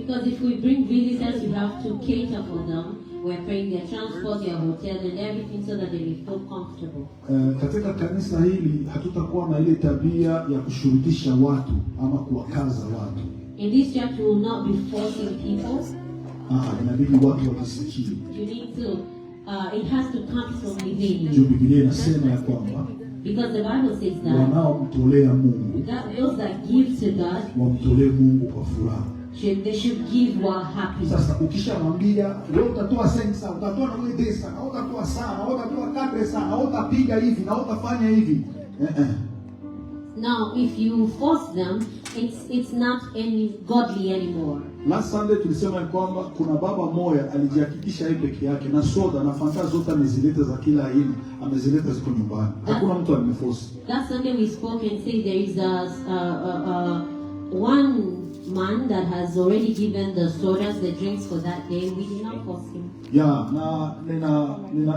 Because if we bring visitors, we have to cater for them. We're paying their transport, their hotel, and everything so that they will feel comfortable. Katika kanisa hili hatutakuwa na ile tabia ya kushurutisha watu ama kuwakaza watu. In this church, we will not be forcing people. Inabidi watu wajisikie. You need to, it has to come from within you. Biblia inasema ya kwamba because the Bible says that wanaomtolea Mungu, those that give to God, wamtolee Mungu kwa furaha. They should give while happy. Sasa ukishamwambia wewe utatoa sensa, utatoa na wewe desa, na utatoa sana, utatoa kadri sana, na utapiga hivi, na utafanya hivi. Now, if you force them, it's not any godly anymore. Last Sunday tulisema kwamba kuna baba moja alijihakikisha yeye peke yake na soda na fanta zote amezileta za kila aina, amezileta ziko nyumbani. Hakuna mtu alimforce. That Sunday we spoke and said there is one man that has already given the sodas, the drinks for that day. We did not force him. Yeah, na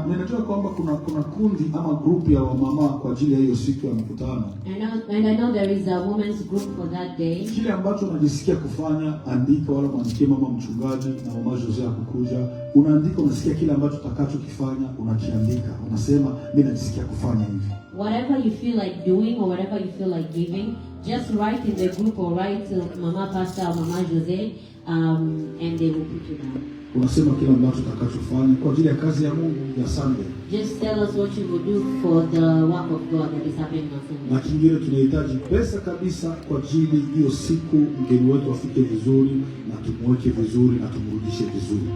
ninajua kwamba kuna kundi ama group ya wamama kwa ajili ya hiyo siku ya mkutano. And I know there is a women's group for that day. Kile ambacho unajisikia kufanya, andika, wala mwandikie mama mchungaji na mama Jose akukuja. Unaandika, unasikia kile ambacho utakachokifanya, unakiandika. Unasema mimi najisikia kufanya hivi. Whatever you feel like doing or whatever you feel like giving, just write in the group or write to Mama Pastor or Mama Jose, and they will put you down. Unasema kile ambacho utakachofanya kwa ajili ya kazi ya Mungu ya Sunday. Just tell us what you will do for the work of God that is happening on Sunday. Na kingine tunahitaji pesa kabisa kwa ajili hiyo siku mgeni wetu afike vizuri na tumweke vizuri na tumrudishe vizuri.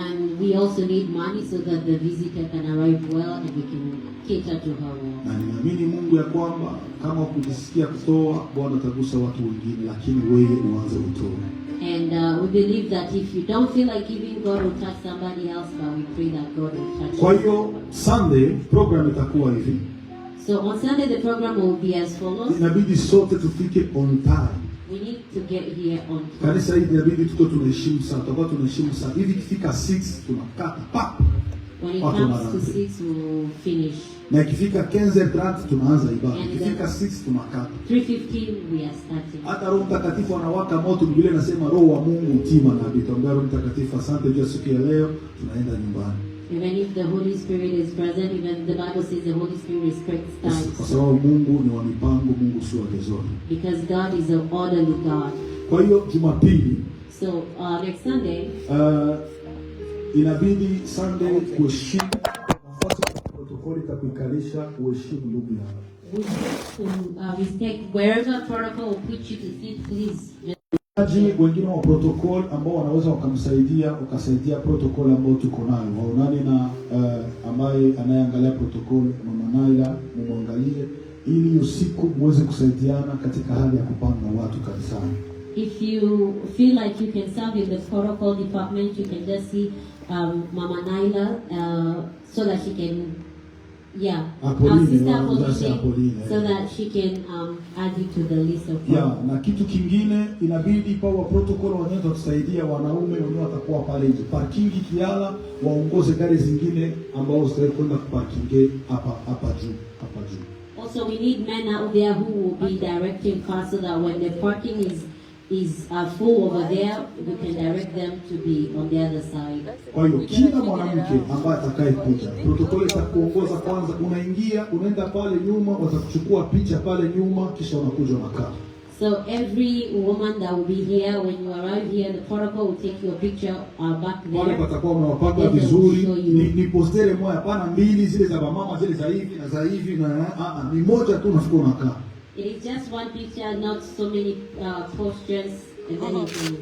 And we also need money so that the visitor can arrive well and we can cater to her well. Na ninaamini Mungu ya kwamba kama ukijisikia kutoa, Bwana atagusa watu wengine, lakini wewe uanze kutoa. And we believe that if you don't feel like giving, God will touch somebody else, but we pray that God will touch you. Kwa hiyo Sunday program itakuwa hivi. So on Sunday the program will be as follows. Inabidi sote tufike on time. We need to get here on time. Kanisa hili inabidi tuko tunaheshimu saa, tutakuwa tunaheshimu saa. Hivi ikifika 6 tunakata pa. When it comes to 6 we'll finish. Na ikifika 15:30 tunaanza ibada. Ikifika 6 tunakata. 3:15 we are starting. Hata Roho Mtakatifu anawaka moto, Biblia inasema Roho wa Mungu utima na bitambia Roho Mtakatifu, asante juu ya siku ya leo, tunaenda nyumbani. Even if the Holy Spirit is present, even the Bible says the Holy Spirit respects time. Kwa sababu Mungu ni wa mipango, Mungu si wa dezori. Because God is an orderly God. Kwa hiyo Jumapili, so next Sunday, inabidi Sunday kuheshimu nafasi ya protokoli za kuikalisha, kuheshimu ndugu yako. We take wherever protocol will put you to sit, please. Wengine wa protocol ambao wanaweza wakamsaidia, ukasaidia protocol ambao tuko nayo. Waonane na ambaye anayeangalia protocol, Mama Naila, muangalie ili usiku muweze kusaidiana katika hali ya kupanga watu kanisani. If you feel like you can serve in the protocol department, you can just see Mama Naila so that she can so that she can add you to the list of na kitu kingine inabidi kwa protocol wanaweza kusaidia wanaume wenyewe watakuwa pale nje parking kiala, waongoze gari zingine ambao zitakwenda kwenda kuparking hapa juu. Also we need men out there who will be directing cars so that when the parking is full over there, we can direct them to be on the other side. Kwa hiyo kila mwanamke ambaye atakayekuja, protokoli itakuongoza kwanza, unaingia, unaenda pale nyuma, watakuchukua picha pale nyuma, kisha unakuja unakaa. So every woman that will be here, when you arrive here, the protocol will take your picture back there. Wale watakuwa wanawapanga vizuri, ni postere moja, hapana mbili zile za mama, zile za hivi na za hivi na ni moja tu unafikiri unakaa. It is just one picture, not so many postures, and then you can see.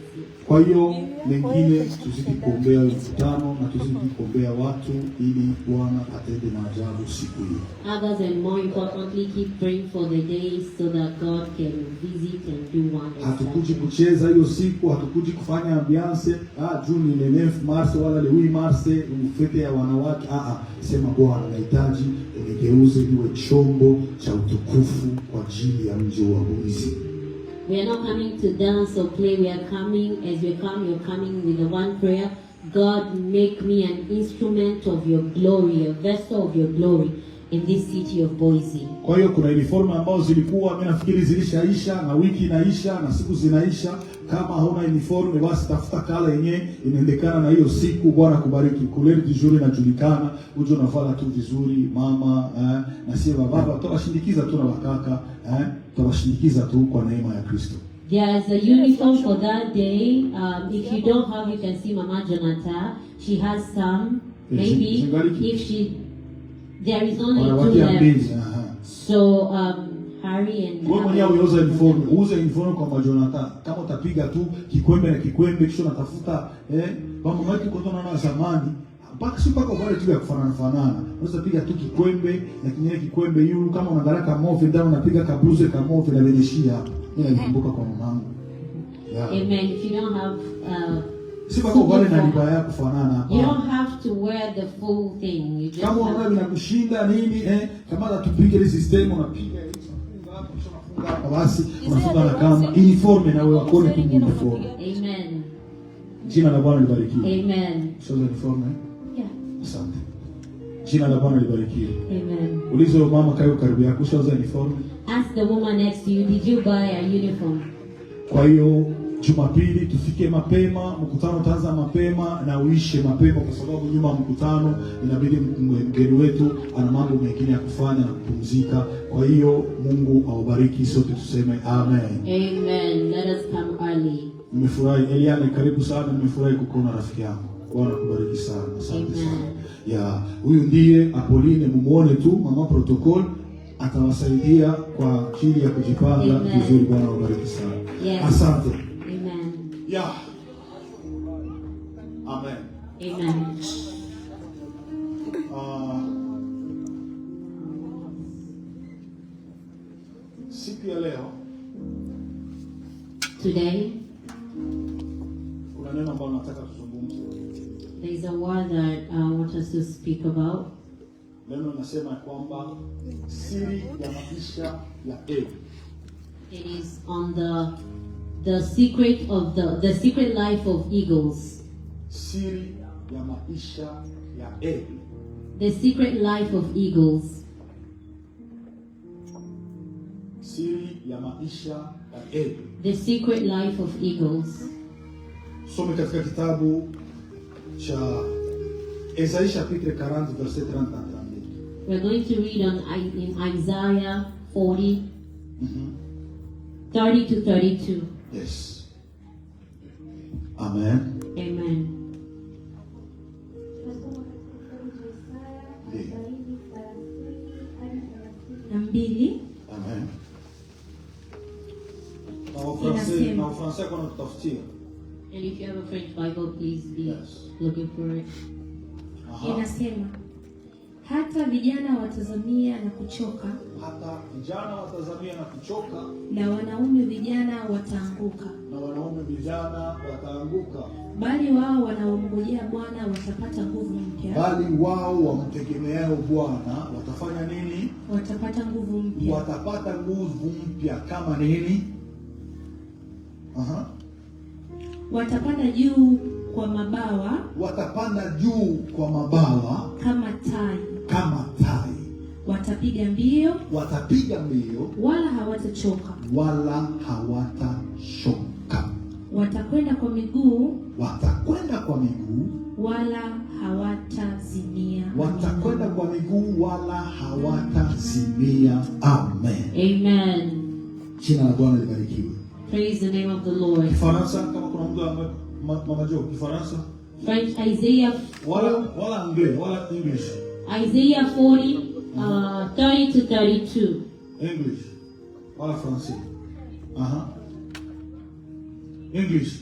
Kwa hiyo mengine tuzidi kuombea mkutano na tuzidi kuombea watu ili Bwana atende maajabu siku hiyo. Others and more importantly, keep praying for the day so that God can visit and do wonders. Hatukuji kucheza hiyo siku, hatukuji kufanya ambiance, Juni le 9 Mars wala le 8 Mars mfete ya wanawake. Sema Bwana nahitaji nigeuze niwe chombo cha utukufu kwa ajili ya mji wa Buzi. We are not coming to dance or play. We are coming, as we come, you're coming with the one prayer. God, make me an instrument of your glory, a vessel of your glory. in this city of Boise. Kwa hiyo kuna uniform ambazo zilikuwa mimi nafikiri zilishaisha na wiki inaisha na siku zinaisha. Kama hauna uniform basi tafuta kala yenyewe inaendekana na hiyo siku. Bwana kubariki. Couleur du jour inajulikana, uje unafanya tu vizuri mama na sio baba, tutawashindikiza tu na wakaka tutawashindikiza tu kwa neema ya Kristo. There's a uniform for that day. If you don't have, you can see Mama Jonata. She has some. Maybe if there is only 2 left. So Harry and wewe mwenyewe unauza uniform, uuze uniform kwa Mama Jonata. Kama utapiga tu kikwembe na kikwembe kisha unatafuta mama mwetu kwa tona zamani mpaka wale tu ya kufanana. Unaweza piga tu kikwembe na kinyele kikwembe yule, kama unaangalia kama move ndani unapiga kabuze kama move na beneshia hapo. Mimi nakumbuka kwa mamangu. Yeah. Amen. If you don't have you don't have to wear the full thing. You just kama unaona vinakushinda nini kama tupige ile system unapiga unafunga hapo kisha unafunga hapa basi unafunga na kama uniform na wewe wako ni uniform. Amen. Jina la Bwana libarikiwe. Amen. Sio uniform Yeah. Asante. Jina la Bwana libarikiwe. Amen. Uliza mama kayo karibu yako sio uniform. Ask the woman next to you, did you buy a uniform? Kwa hiyo Jumapili tufike mapema, mkutano utaanza mapema na uishe mapema, kwa sababu nyuma mkutano inabidi mgeni wetu ana mambo mengine ya kufanya na kupumzika. Kwa hiyo Mungu awabariki, sote tuseme amen. Amen. Let us come early. Nimefurahi Eliane, karibu sana, nimefurahi kukuona rafiki yangu. Bwana kubariki sana. Asante sana. Huyu ndiye Apolline, mumuone tu mama protocol atawasaidia kwa ajili ya kujipanga vizuri. Bwana kubariki sana. Yes. Asante. Amen. Yeah. Amen. Amen. Siku ya leo today kuna neno ambalo nataka tuzungumze. There is a word that I want us to speak about. Neno linasema kwamba siri ya maisha ya Eli. It is on the secret of the secret life of eagles. Siri ya maisha ya Eli. The secret life of eagles. Siri ya maisha ya Eli. The secret life of eagles. Some katika kitabu cha Isaia chapitre 40 verset 30. We're going to read in Isaiah 40, 30 to 32. Yes. Amen. Amen. Mbili. Amen. Na Francais kuna tutafutia. And if you have a French Bible, please be looking for it. Inasema hata vijana watazamia na kuchoka, hata vijana watazamia na kuchoka, na wanaume vijana wataanguka, na wanaume vijana wataanguka, bali wao wanaomngojea Bwana watapata nguvu mpya. Bali wao wamtegemeao Bwana watafanya nini? Watapata nguvu mpya. Watapata nguvu mpya kama nini? Watapanda juu kwa mabawa. Watapanda juu kwa mabawa kama tai. Kama tai. Watapiga mbio. Watapiga mbio. Wala hawatachoka. Wala hawatachoka. Watakwenda kwa miguu. Watakwenda kwa miguu. Wala hawatazimia. Watakwenda kwa miguu wala hawatazimia. Amen. Amen. Jina la Bwana libarikiwe. Praise the name of the Lord. Kifaransa kama kuna mtu mama Jo, Kifaransa? French, Isaiah wala English, wala English. Isaiah 40, 30 to 32. English. Wala Francais. English.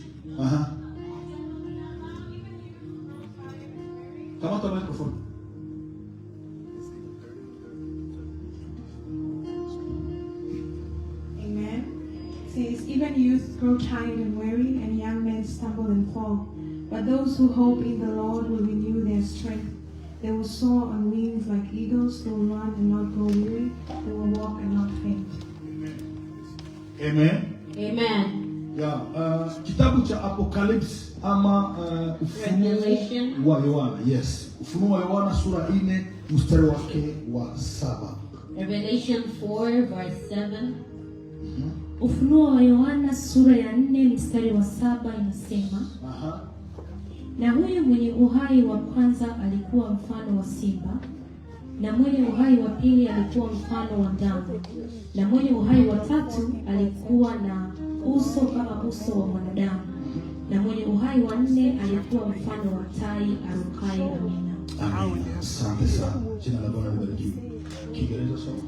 Kamata microphone. Amen. It says, even youth grow tired and weary, and young men stumble and fall. But those who hope in the Lord will renew their strength. They will soar on wings like eagles. They will run and not grow weary. They will walk and not faint. Amen. Amen. Kitabu cha Apocalypse ama Ufunuo wa Yohana. Yes. Ufunuo wa Yohana sura 4 mstari wake wa 7. Revelation 4 verse 7. Ufunuo wa Yohana sura ya 4 mstari wa 7 inasema, na huyu mwenye uhai wa kwanza alikuwa mfano wa simba, na mwenye uhai wa pili alikuwa mfano wa ndama, na mwenye uhai wa tatu alikuwa na uso kama uso wa mwanadamu, na mwenye uhai wa 4 alikuwa mfano wa tai arukaye. Amina. Amina. Asante sana. Jina la Bwana libarikiwe. Kiingereza soma.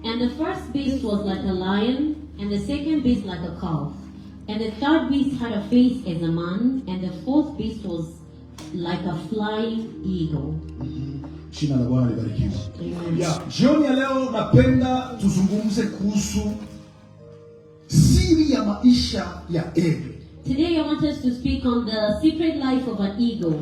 And the first beast was like a lion, and the second beast like a calf, and the third beast had a face as a man, and the fourth beast was like a flying eagle. Jina la Bwana libarikiwe. Jioni ya leo napenda tuzungumze kuhusu siri ya maisha ya eagle. Today I want us to speak on the secret life of an eagle.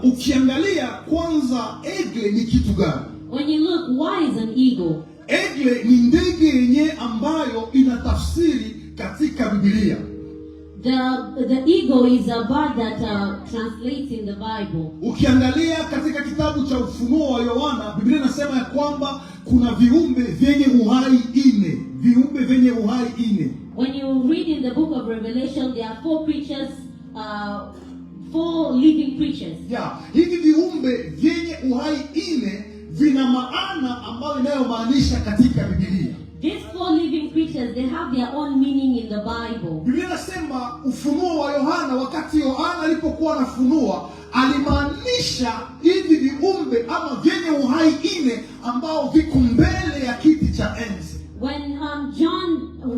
Ukiangalia kwanza eagle ni kitu gani? When you look, what is an eagle? Eagle ni ndege yenye ambayo inatafsiri katika Biblia. The eagle is a bird that translates in the Bible. Ukiangalia katika kitabu cha Ufunuo wa Yohana, Biblia inasema ya kwamba kuna viumbe vyenye uhai 4. Viumbe vyenye uhai 4. When you read in the book of Revelation, there are 4 creatures, 4 living creatures. Hivi viumbe vyenye uhai 4 vina maana ambayo inayomaanisha katika Biblia. These 4 living creatures, they have their own meaning in the Bible. Biblia inasema Ufunuo wa Yohana, wakati Yohana alipokuwa anafunua, alimaanisha hivi viumbe ama vyenye uhai 4 ambao viko mbele ya kiti cha enzi. When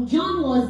John was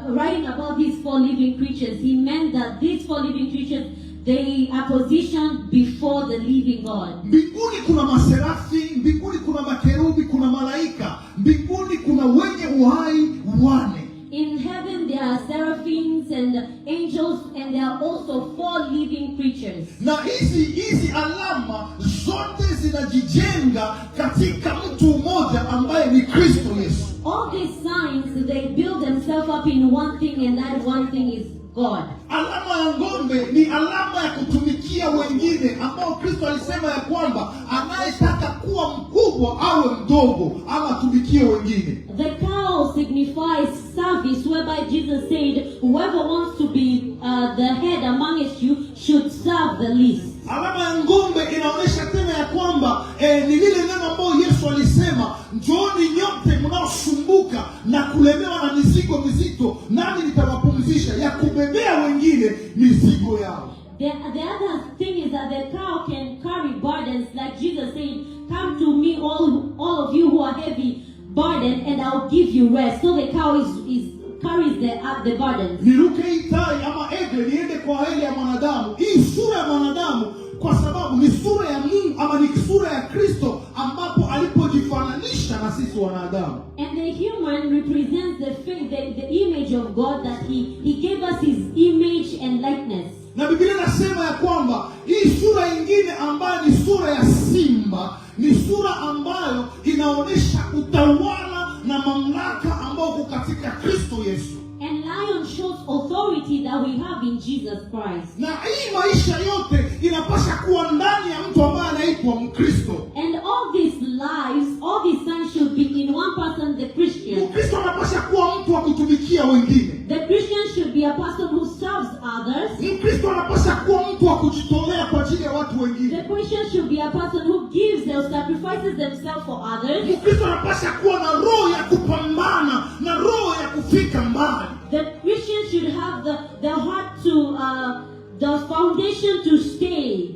writing about these 4 living creatures, he meant that these 4 living creatures, they are positioned before the living God. Mbinguni kuna maserafi, mbinguni kuna makerubi, kuna malaika, mbinguni kuna wenye uhai 4. In heaven there are seraphims and angels, and there are also 4 living creatures. Na hizi alama zote zinajijenga katika mtu mmoja ambaye ni Kristo Yesu. All these signs, they build themselves up in one thing, and that one thing is God. Alama ya ng'ombe ni alama ya kutumikia wengine, ambao Kristo alisema ya kwamba anayetaka kuwa mkubwa awe mdogo ama tumikie wengine. The cow signifies service, whereby Jesus said, whoever wants to be the head amongst you should serve the least. Alama ya ng'ombe inaonyesha tena ya kwamba ni lile neno ambalo Yesu alisema, njooni nyote mnaosumbuka na kulemewa na mizigo mizito, nami nitawapumzisha, ya kubebea wengine mizigo yao. The other thing is that the cow can carry burdens, like Jesus said, come to me all of you who are heavy burdened, and I'll give you rest. So the cow carries the burdens. Niruke itai ama eagle niende kwa hali ya mwanadamu. Hii sura ya mwanadamu kwa sababu ni sura ya Mungu ama ni sura ya Kristo ambapo alipojifananisha na sisi wanadamu. And the human represents the image of God, that he gave us his image and likeness. Na Biblia inasema ya kwamba hii sura nyingine ambayo ni sura ya simba ni sura ambayo inaonyesha utawala na mamlaka ambao uko katika Kristo Yesu. And lion shows authority that we have in Jesus Christ. Na hii maisha yote inapaswa kuwa ndani ya mtu ambaye anaitwa Mkristo. And all these lives, all these signs should be in one person, the Christian. Mkristo anapaswa kuwa mtu wa kutumikia wengine. The Christian should be a person who serves others. Mkristo anapaswa kuwa mtu wa kujitolea kwa ajili ya watu wengine. The Christian should be a person who gives or sacrifices themselves for others. Mkristo anapaswa kuwa na roho ya kupambana na roho ya kufika mbali. The Christian should have the heart to the foundation to stay.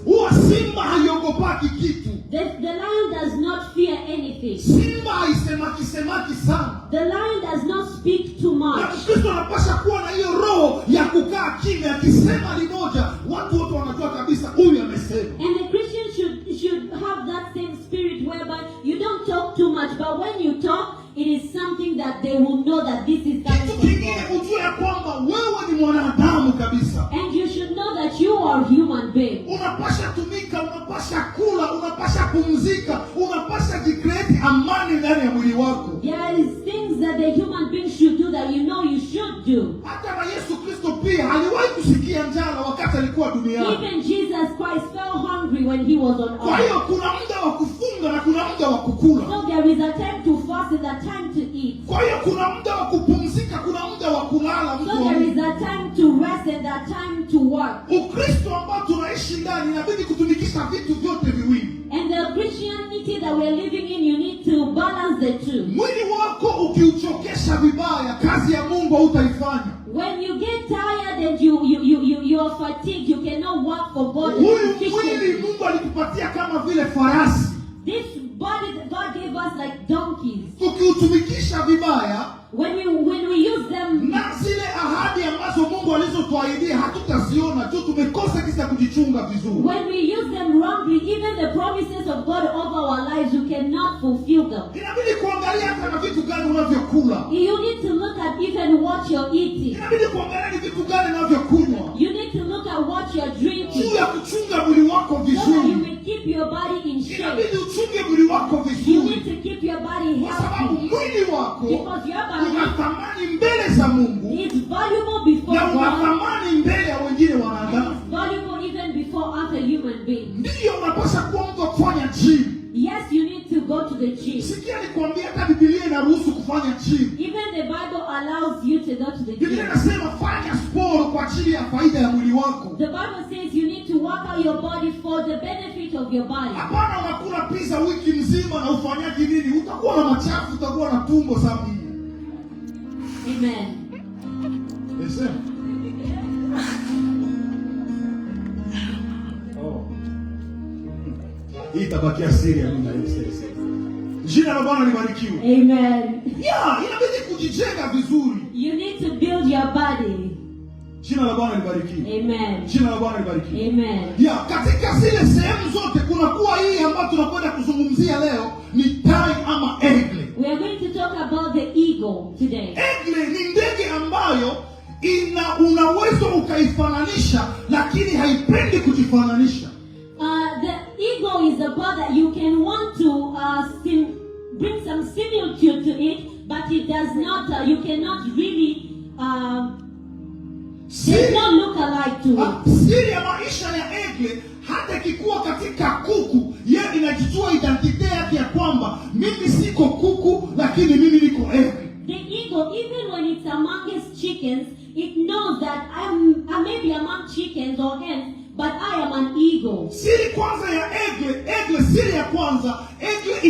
Huwa simba haiogopa kitu. The lion does not fear anything. Simba haisemaki sana. The lion does not speak too much. Na Kristo anapaswa kuwa na hiyo roho ya kukaa kimya, akisema limoja watu wote wanajua kabisa huyu amesema. And the Christian should have that same spirit whereby you don't talk too much, but when you talk, it is something that they will know that this is coming from God. Ujue ya kwamba wewe ni mwanadamu kabisa. And you should know that you are human being. Unapasha tumika, unapasha kula, unapasha pumzika, unapasha jicreate amani ndani ya mwili wako. There is things that the human being should do that you know you should do. hata na Yesu Kristo pia aliwahi kusikia njaa wakati alikuwa duniani. Even Jesus Christ felt hungry when he was on earth. Kwa hiyo kuna muda wa kufunga na kuna muda wa kukula. So there is a time to fast and a time to eat. Kwa hiyo kuna muda wa kupumzika, kuna muda wa kulala. So there is a time to rest and a time to work. Ukristo ambao tunaishi ndani inabidi kutumikisha vitu vyote viwili. And the Christianity that we are living in, you need to balance the two. Mwili wako ukiuchokesha vibaya, kazi ya Mungu hutaifanya. When you get tired and you are fatigued, you cannot work for God. Huyu mwili Mungu alitupatia kama vile farasi. This body that God gave us like donkeys. Tukiutumikisha vibaya, when we use them, na zile ahadi ambazo Mungu alizotuahidia hatutaziona tu, tumekosa kisa kujichunga vizuri. When we use them wrongly, even the promises of God over our lives, you cannot fulfill them. Inabidi kuangalia hata na vitu gani unavyokula. You need to look at even what you're eating. Inabidi kuangalia ni vitu gani unavyokunywa. You need to look at what you're drinking. Juu ya kuchunga mwili wako So that vizuri. you may keep your body in shape. Inabidi uchunge mwili wako You vizuri. need to keep your body Kwa sababu healthy. mwili wako Because your una body thamani mbele za Mungu is valuable before na una God. thamani mbele ya wengine And wanadamu. it's valuable even before other human beings. Ndiyo unapaswa kuwa mtu wa kufanya gym. Yes, you need to go to the gym. Sikia nikwambia, hata Biblia inaruhusu kufanya gym. Even the Bible allows you to go to the Biblia gym. inasema fanya sport kwa ajili ya faida ya mwili wako. The Bible says you need to work out your body for the benefit of your body. Hapana unakula pizza wiki mzima na ufanyaji nini? Utakuwa na machafu, utakuwa na tumbo safi. Amen. Yes. Oh. Hii tabakia siri ya mimi na Yesu. Jina la Bwana libarikiwe. Amen. Inabidi kujijenga vizuri. You need to build your body. Jina la Bwana libarikiwe. Amen. Jina la Bwana libarikiwe. Amen. Katika zile sehemu zote kuna kuwa hii ambayo tunakwenda kuzungumzia leo ni tai ama eagle. We are going to talk about the eagle today. Eagle ni ndege ambayo unaweza ukaifananisha lakini haipendi kujifananisha. The eagle is a bird that you can want to bring some similitude to it, but it does not. You cannot really. Does not look alike to it. Siri ya maisha ya eagle, hata ikikuwa katika kuku, yeye inajitoa identity yake ya kwamba mimi siko kuku lakini mimi niko eagle. The eagle, even when it's among its chickens, it knows that I may be among chickens or hens, but I am an eagle. Siri kwanza ya eagle, siri ya kwanza, eagle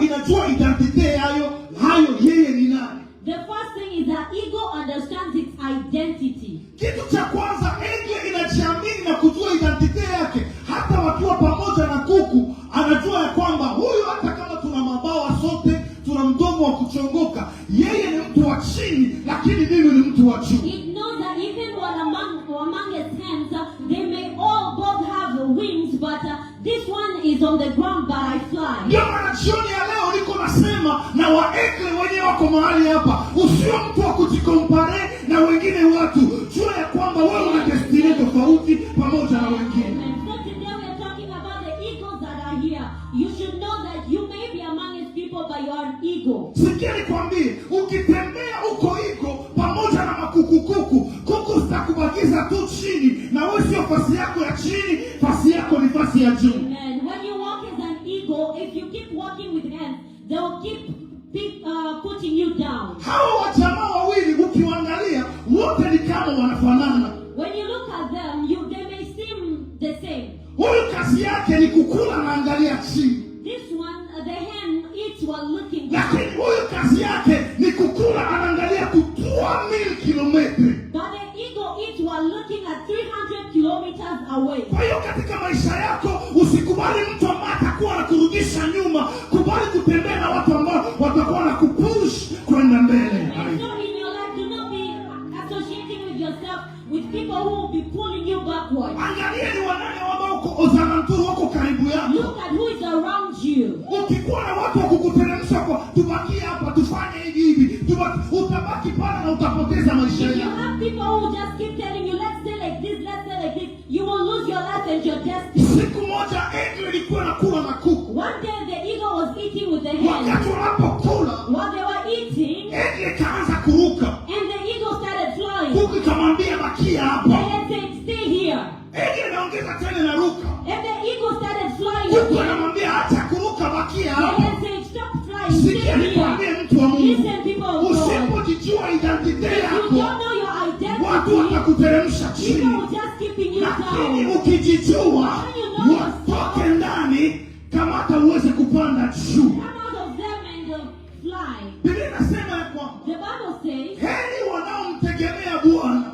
inajua identity hayo yeye ni nani. The first thing is that eagle understands its identity. Kitu cha kwanza, eagle inajiamini na kujua identity yake. Hata wakiwa pamoja na kuku, anajua ya kwamba huyu hata kama tuna mabawa sote, tuna mdomo wa kuchongoka, yeye ni mtu wa chini lakini mimi ni mtu wa juu. It knows that even while among its hens, they may all both have wings, but this one is on the ground, but I fly. Ndio maana jioni ya leo niko nasema na waeagle wenyewe wako mahali hapa, usiwe mtu wa kujikompare na wengine watu. Jua ya kwamba wewe una destiny tofauti pamoja na wengine. And so today we are talking about the eagles that are here. You should know that you may be among its people, but you are an eagle. Sikia nikwambie, ukitembea uko iko pamoja na makuku, kuku zitakubakiza tu chini, na wewe sio fasi yako ya chini, fasi yako ni fasi ya juu. And when you walk as an eagle, if you keep walking with hens, they will keep putting you down. Hawa wajamaa wawili ukiwaangalia wote ni kama wanafanana. When you look at them, they may seem the same. Huyu kazi yake ni kukula na angalia chini. This one, the hen eats while looking down. Lakini huyu kazi yake ni kukula anaangalia kutua 1000 kilometri. But the eagle eats while looking at 300 kilometers away. Kwa hiyo katika maisha yako usikubali mtu ambaye atakuwa anakurudisha nyuma. Kubali kutembea na watu ambao watakuwa na kupush kwenda mbele. And so in your life, do not be associating with yourself with people who will be pulling you backward. Angalia ni wanani ambao uko ozananturu wako karibu yako. Look at who is around you. Ukikuwa na watu wa kukuteremsha kwa tubakie hapa tufanye hivi, utabaki pale na utapoteza maisha If you yako. have people who just keep telling you, let's stay like this, let's stay like this, you will lose your life and your destiny. Siku moja eagle ilikuwa nakula na kuku. One day the eagle was eating with the hen. Wakati wanapokula, While they were eating, eagle kaanza kuruka. and the eagle started flying. Kuku Eagle naongeza tena na ruka. And the eagle started flying Mungu again. anamwambia acha kuruka, bakia The hapo. Lord said, stop flying, Sikia stay nikwambie here. mtu wa Mungu. Listen, people of God. Usipojijua identity If you yako, don't know your watu identity, watakuteremsha people chini. will just keeping you Lakini down. ukijijua, watoke ndani kama hata uweze kupanda juu. Come out of them and fly. Biblia inasema ya kwamba The Bible says, heri wanaomtegemea Bwana.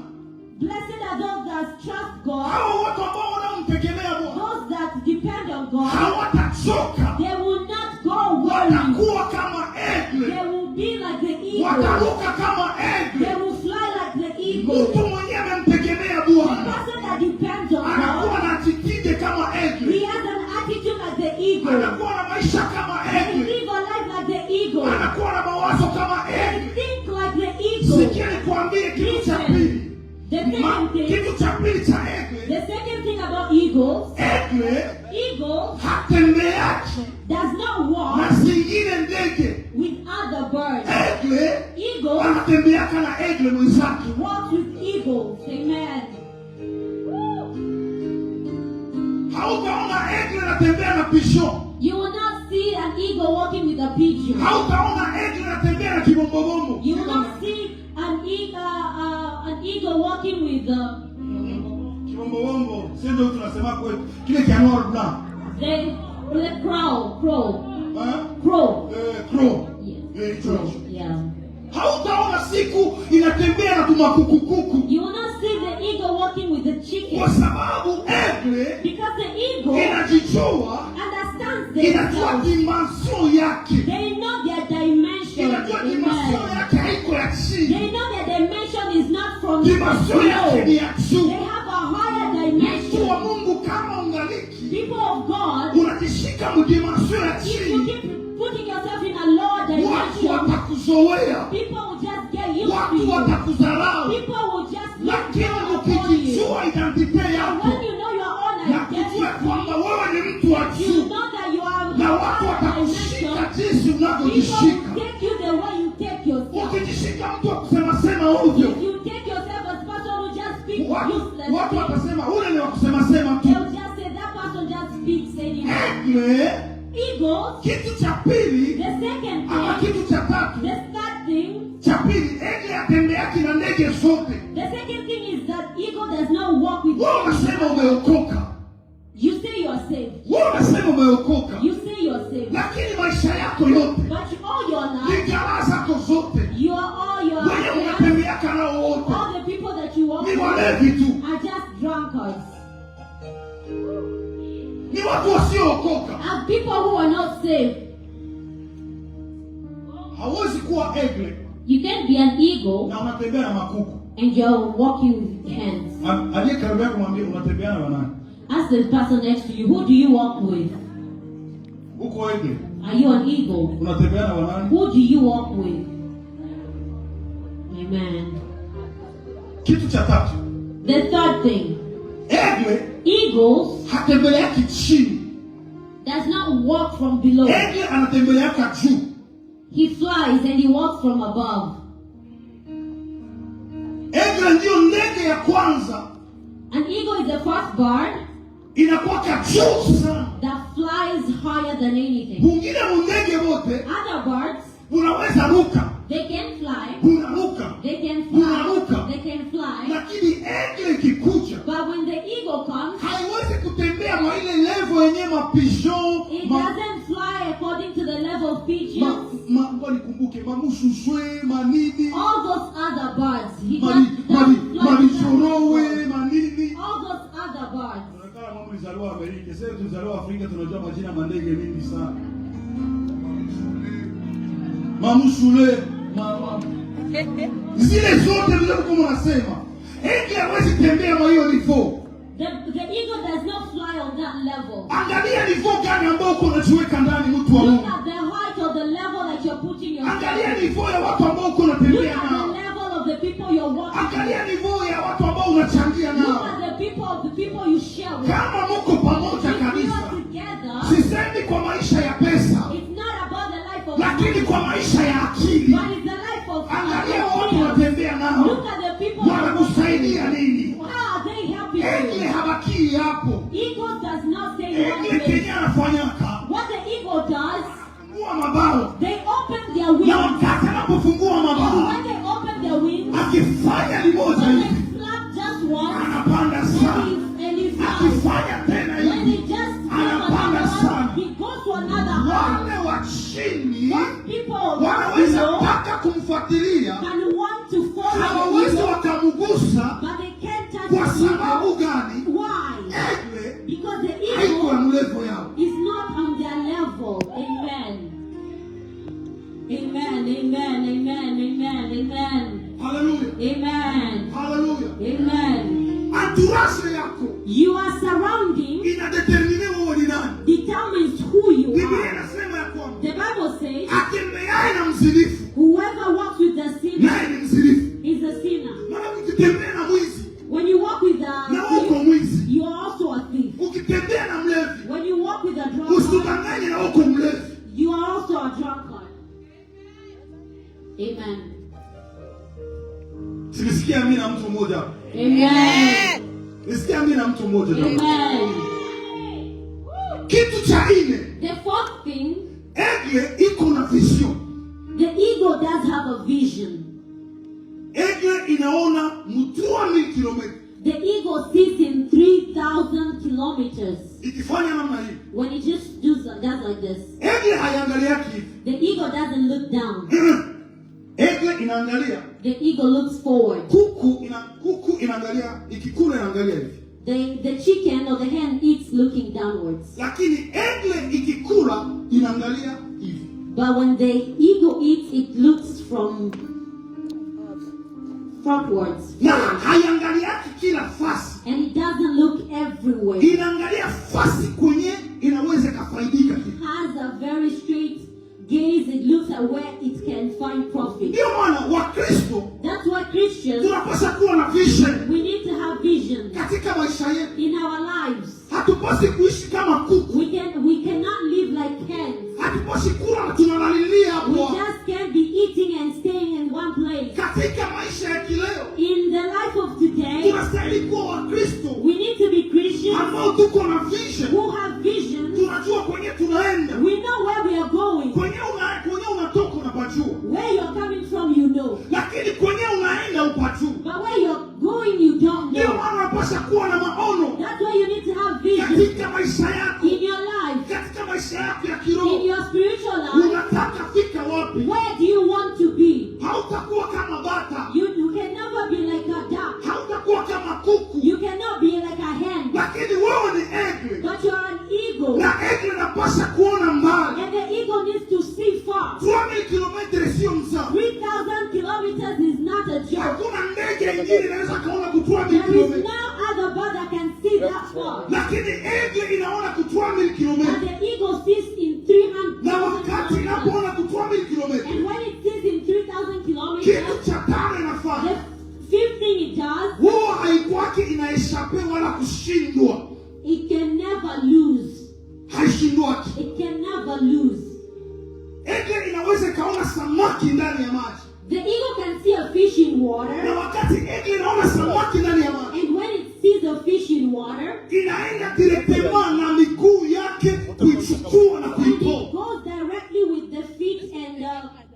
blessed are those that trust God, Hao watu ambao wanaomtegemea Bwana those that depend on God. hawatachoka, They will not go worry. watakuwa kama eagle, They will be like the eagle. wataruka kama They eagle. will fly like the eagle. Mtu mwenyewe amemtegemea The Bwana person that depends on anakuwa God, na attitude kama he eagle, has an attitude like the eagle. anakuwa na maisha kama They eagle, live a life like the eagle. anakuwa na mawazo kama They eagle. think like the eagle. Sikia nikwambie kitu cha pili. The second thing, Kitu cha pili cha eagle, the second thing about eagles, eagle eagle hatembeaki does not walk na zingine ndege. with other birds. Eagle Eagle anatembeaka na eagle mwenzake. walks with eagles. Amen. Hautaona eagle anatembea na pigeon. You will not see an eagle walking with a pigeon. Hautaona eagle anatembea na kibombobombo. You will not see an eagle walking with Kibombobombo, sio ndio tunasema kwetu. Kile kia noir blanc. the crow. Crow. Crow. Yes. Crow. Yeah. Hautaona siku inatembea na tumakukukuku. You will not see the eagle walking with the chicken. Kwa sababu eagle Because the eagle inajijua, understands inajua themselves. dimension yake. They know their dimension. Inajua dimension Amen. yake haiko ya chini. They know their dimension is not from Dimension yake ni below. ya juu. They have a higher Mtu wa dimension. Mungu kama ungaliki People of God, unajishika mdimension ya if you chini, keep putting yourself in a lower watu dimension, watakuzoea, people will just get used to watu you. watakudharau. People will just look Lakini down upon you. ukijijua identity And yako when you know your own na kujua kwamba identity, wewe ni mtu wa you juu, know that you are na a watu higher watakushika dimension. jinsi People unavyojishika. will take you the way you take yourself. Ukijishika mtu wa kusema sema ovyo, If you take yourself as person who just speaks watu useless things, watasema ule ni wa kusema sema tu. they'll just say that person just speaks anyhow. Eagle, Eagles, kitu cha pili the second ama thing, kitu cha tatu the third thing, cha pili, eagle atembeaki na ndege zote. the second thing is that eagle does not walk with Wewe unasema umeokoka, you say you are saved. wewe unasema umeokoka, You say you are saved. lakini maisha yako yote But all your life, ni jamaa zako zote you are all your wenye friends, unatembeaka nao wote all the people that you walk ni with walevi tu, are just drunkards. ni watu wasiookoka. Are people who are not saved. Hauwezi kuwa eagle You can't be an eagle na unatembea na makuku. and you're walking with hands. Aliye karibu yako mwambie unatembea na wanani? Ask the person next to you, who do you walk with? Uko eagle, Are you an eagle? unatembea na wanani? Who do you walk with? Amen. Kitu cha tatu, The third thing, eagle eagles hatembeleaki chini, does not walk from below. eagle anatembeleaka juu. He flies and he walks from above. Eagle ndio ndege ya kwanza An eagle is the first bird inakuwa juu sana. that flies higher than anything. Bungine mundege wote Other birds, unaweza ruka, they can fly, unaruka, they can fly, Unaruka. they can fly. lakini eagle ikikuja But when the eagle comes, haiwezi kutembea mwa ile level yenye mapigeon it doesn't fly according to the level of pigeons. nikumbuke mamushuswe manini All those other birds, he doesn't fly malijorowe like manini. all those other birds. Tunakala mama mzaliwa Amerika, sasa tulizaliwa Afrika, tunajua majina mandege mingi sana. Mamushule mama zile zote vile kama unasema eagle hawezi tembea mwa hiyo niveau. The eagle does not fly on that level. Angalia niveau gani ambao uko unajiweka ndani mtu wa Look Mungu. at the height of the level that you're putting yourself. Angalia niveau ya watu ambao uko Look unatembea at nao. the level of the people you're walking with. Angalia niveau ya watu ambao unachangia Look nao. at the people you share with. Kama mko pamoja If you kabisa, are together, sisemi kwa maisha ya pesa, it's not about the life of lakini money, kwa maisha ya akili. but it's the life of Angalia watu God. unatembea nao, Look at the people wanakusaidia nini? how are they helping you? Eagle What the eagle does, mabawa. they open their wings. Na wakati anapofungua mabawa, And when they open their wings, akifanya limoja when hivi, they flap just once, anapanda sana. and he flies. Akifanya tena When hivi, he just anapanda sana. he goes to another height. Wale wa chini People wanaweza below taka kumfuatilia, can want to follow the hawawezi eagle, wakamgusa. but they can't touch Kwa the eagle. sababu gani? Why? Egle Because the haiko ya eagle mlevo yao. is not on their level. Amen. Amen. Amen. Amen. Amen. Amen. Hallelujah. Amen. Hallelujah. Amen. Entourage yako Your surrounding inadetermine wewe ni nani. determines who you Biblia are. inasema ya kwamba The Bible says, atembeaye na mzinifu whoever walks with the sinner naye ni mzinifu. is a sinner. Maana ukitembea na mwizi When you walk with na a uko thief, mwizi, you are also a thief. ukitembea na mlevi When you walk with a drunkard, usidanganye na uko mlevi. you are also a drunkard. Amen. Sikisikia mimi na mtu mmoja. Amen. Nisikia mimi na mtu mmoja. Amen. Kitu cha nne, The fourth thing, egle iko na vision. the eagle does have a vision. Egle inaona mtua 1000 kilomita. The eagle sees in 3,000 kilometers. Ikifanya namna hii, When it just does like this, egle haiangaliaki hivi. the eagle doesn't look down. Egle inaangalia. The eagle looks forward. Kuku inaangalia, ikikula inaangalia hivi. The chicken or the hen eats looking downwards. Lakini egle ikikula inaangalia hivi. But when the eagle eats, it looks from frontwards. Na haiangaliaki kila fasi. And it doesn't look everywhere. Inaangalia fasi kwenye inaweza kafaidika. It has a very straight gaze. It looks at where it can find profit. Ndio maana Wakristo That's why Christians, tunapaswa kuwa na vision we need to have vision katika maisha yetu. in our lives. Hatupaswi kuishi kama kuku. We cannot live like hens. Hatupaswi kula na tunalalilia We hapo. just can't be eating and staying in one place. Katika maisha ya kileo In the life of today, tunastahili kuwa Wakristo we need to be Christians ambao tuko na vision. who have vision. Tunajua kwenye tunaenda. We know where we are going. Kwenye unatoka unapajua. Where you're coming from, you know. Lakini kwenye unaenda upajua. But where you're going, you don't Ndio know. maana unapaswa kuwa na maono That's why you need to have vision katika maisha yako. in your life, Katika maisha yako ya in kiroho. your spiritual life. Unataka fika wapi? Where do you want to be? Hautakuwa kama bata. You can never be like a duck. Hautakuwa kama kuku. You cannot be like a hen. Lakini wewe ni eagle. But you're an eagle. Na eagle inapaswa kuona mbali. And the eagle needs to see far. 2000 kilomita sio mzaa. 3,000 kilometers is not a joke. Hakuna ndege nyingine inaweza kaona kutoa 1000 There is kilomita. no other bird that can see that far. Lakini eagle inaona kutoa 1000 But kilomita. the eagle sees in 300 Na wakati kilometers. inapoona kutoa 1000 kilomita, And when it sees in 3,000 kilometers, kitu cha tano the inafanya. fifth thing it does, Huwa haikwake inaeshape wala kushindwa. it can never lose. Haishindwaki. It can never lose. Eagle inaweza kaona samaki ndani ya maji. The eagle can see a fish in Na water. wakati eagle inaona samaki ndani ya maji, And when it sees a fish in water, inaenda direktema na miguu yake kuichukua na and kuitoa. it goes directly with the feet and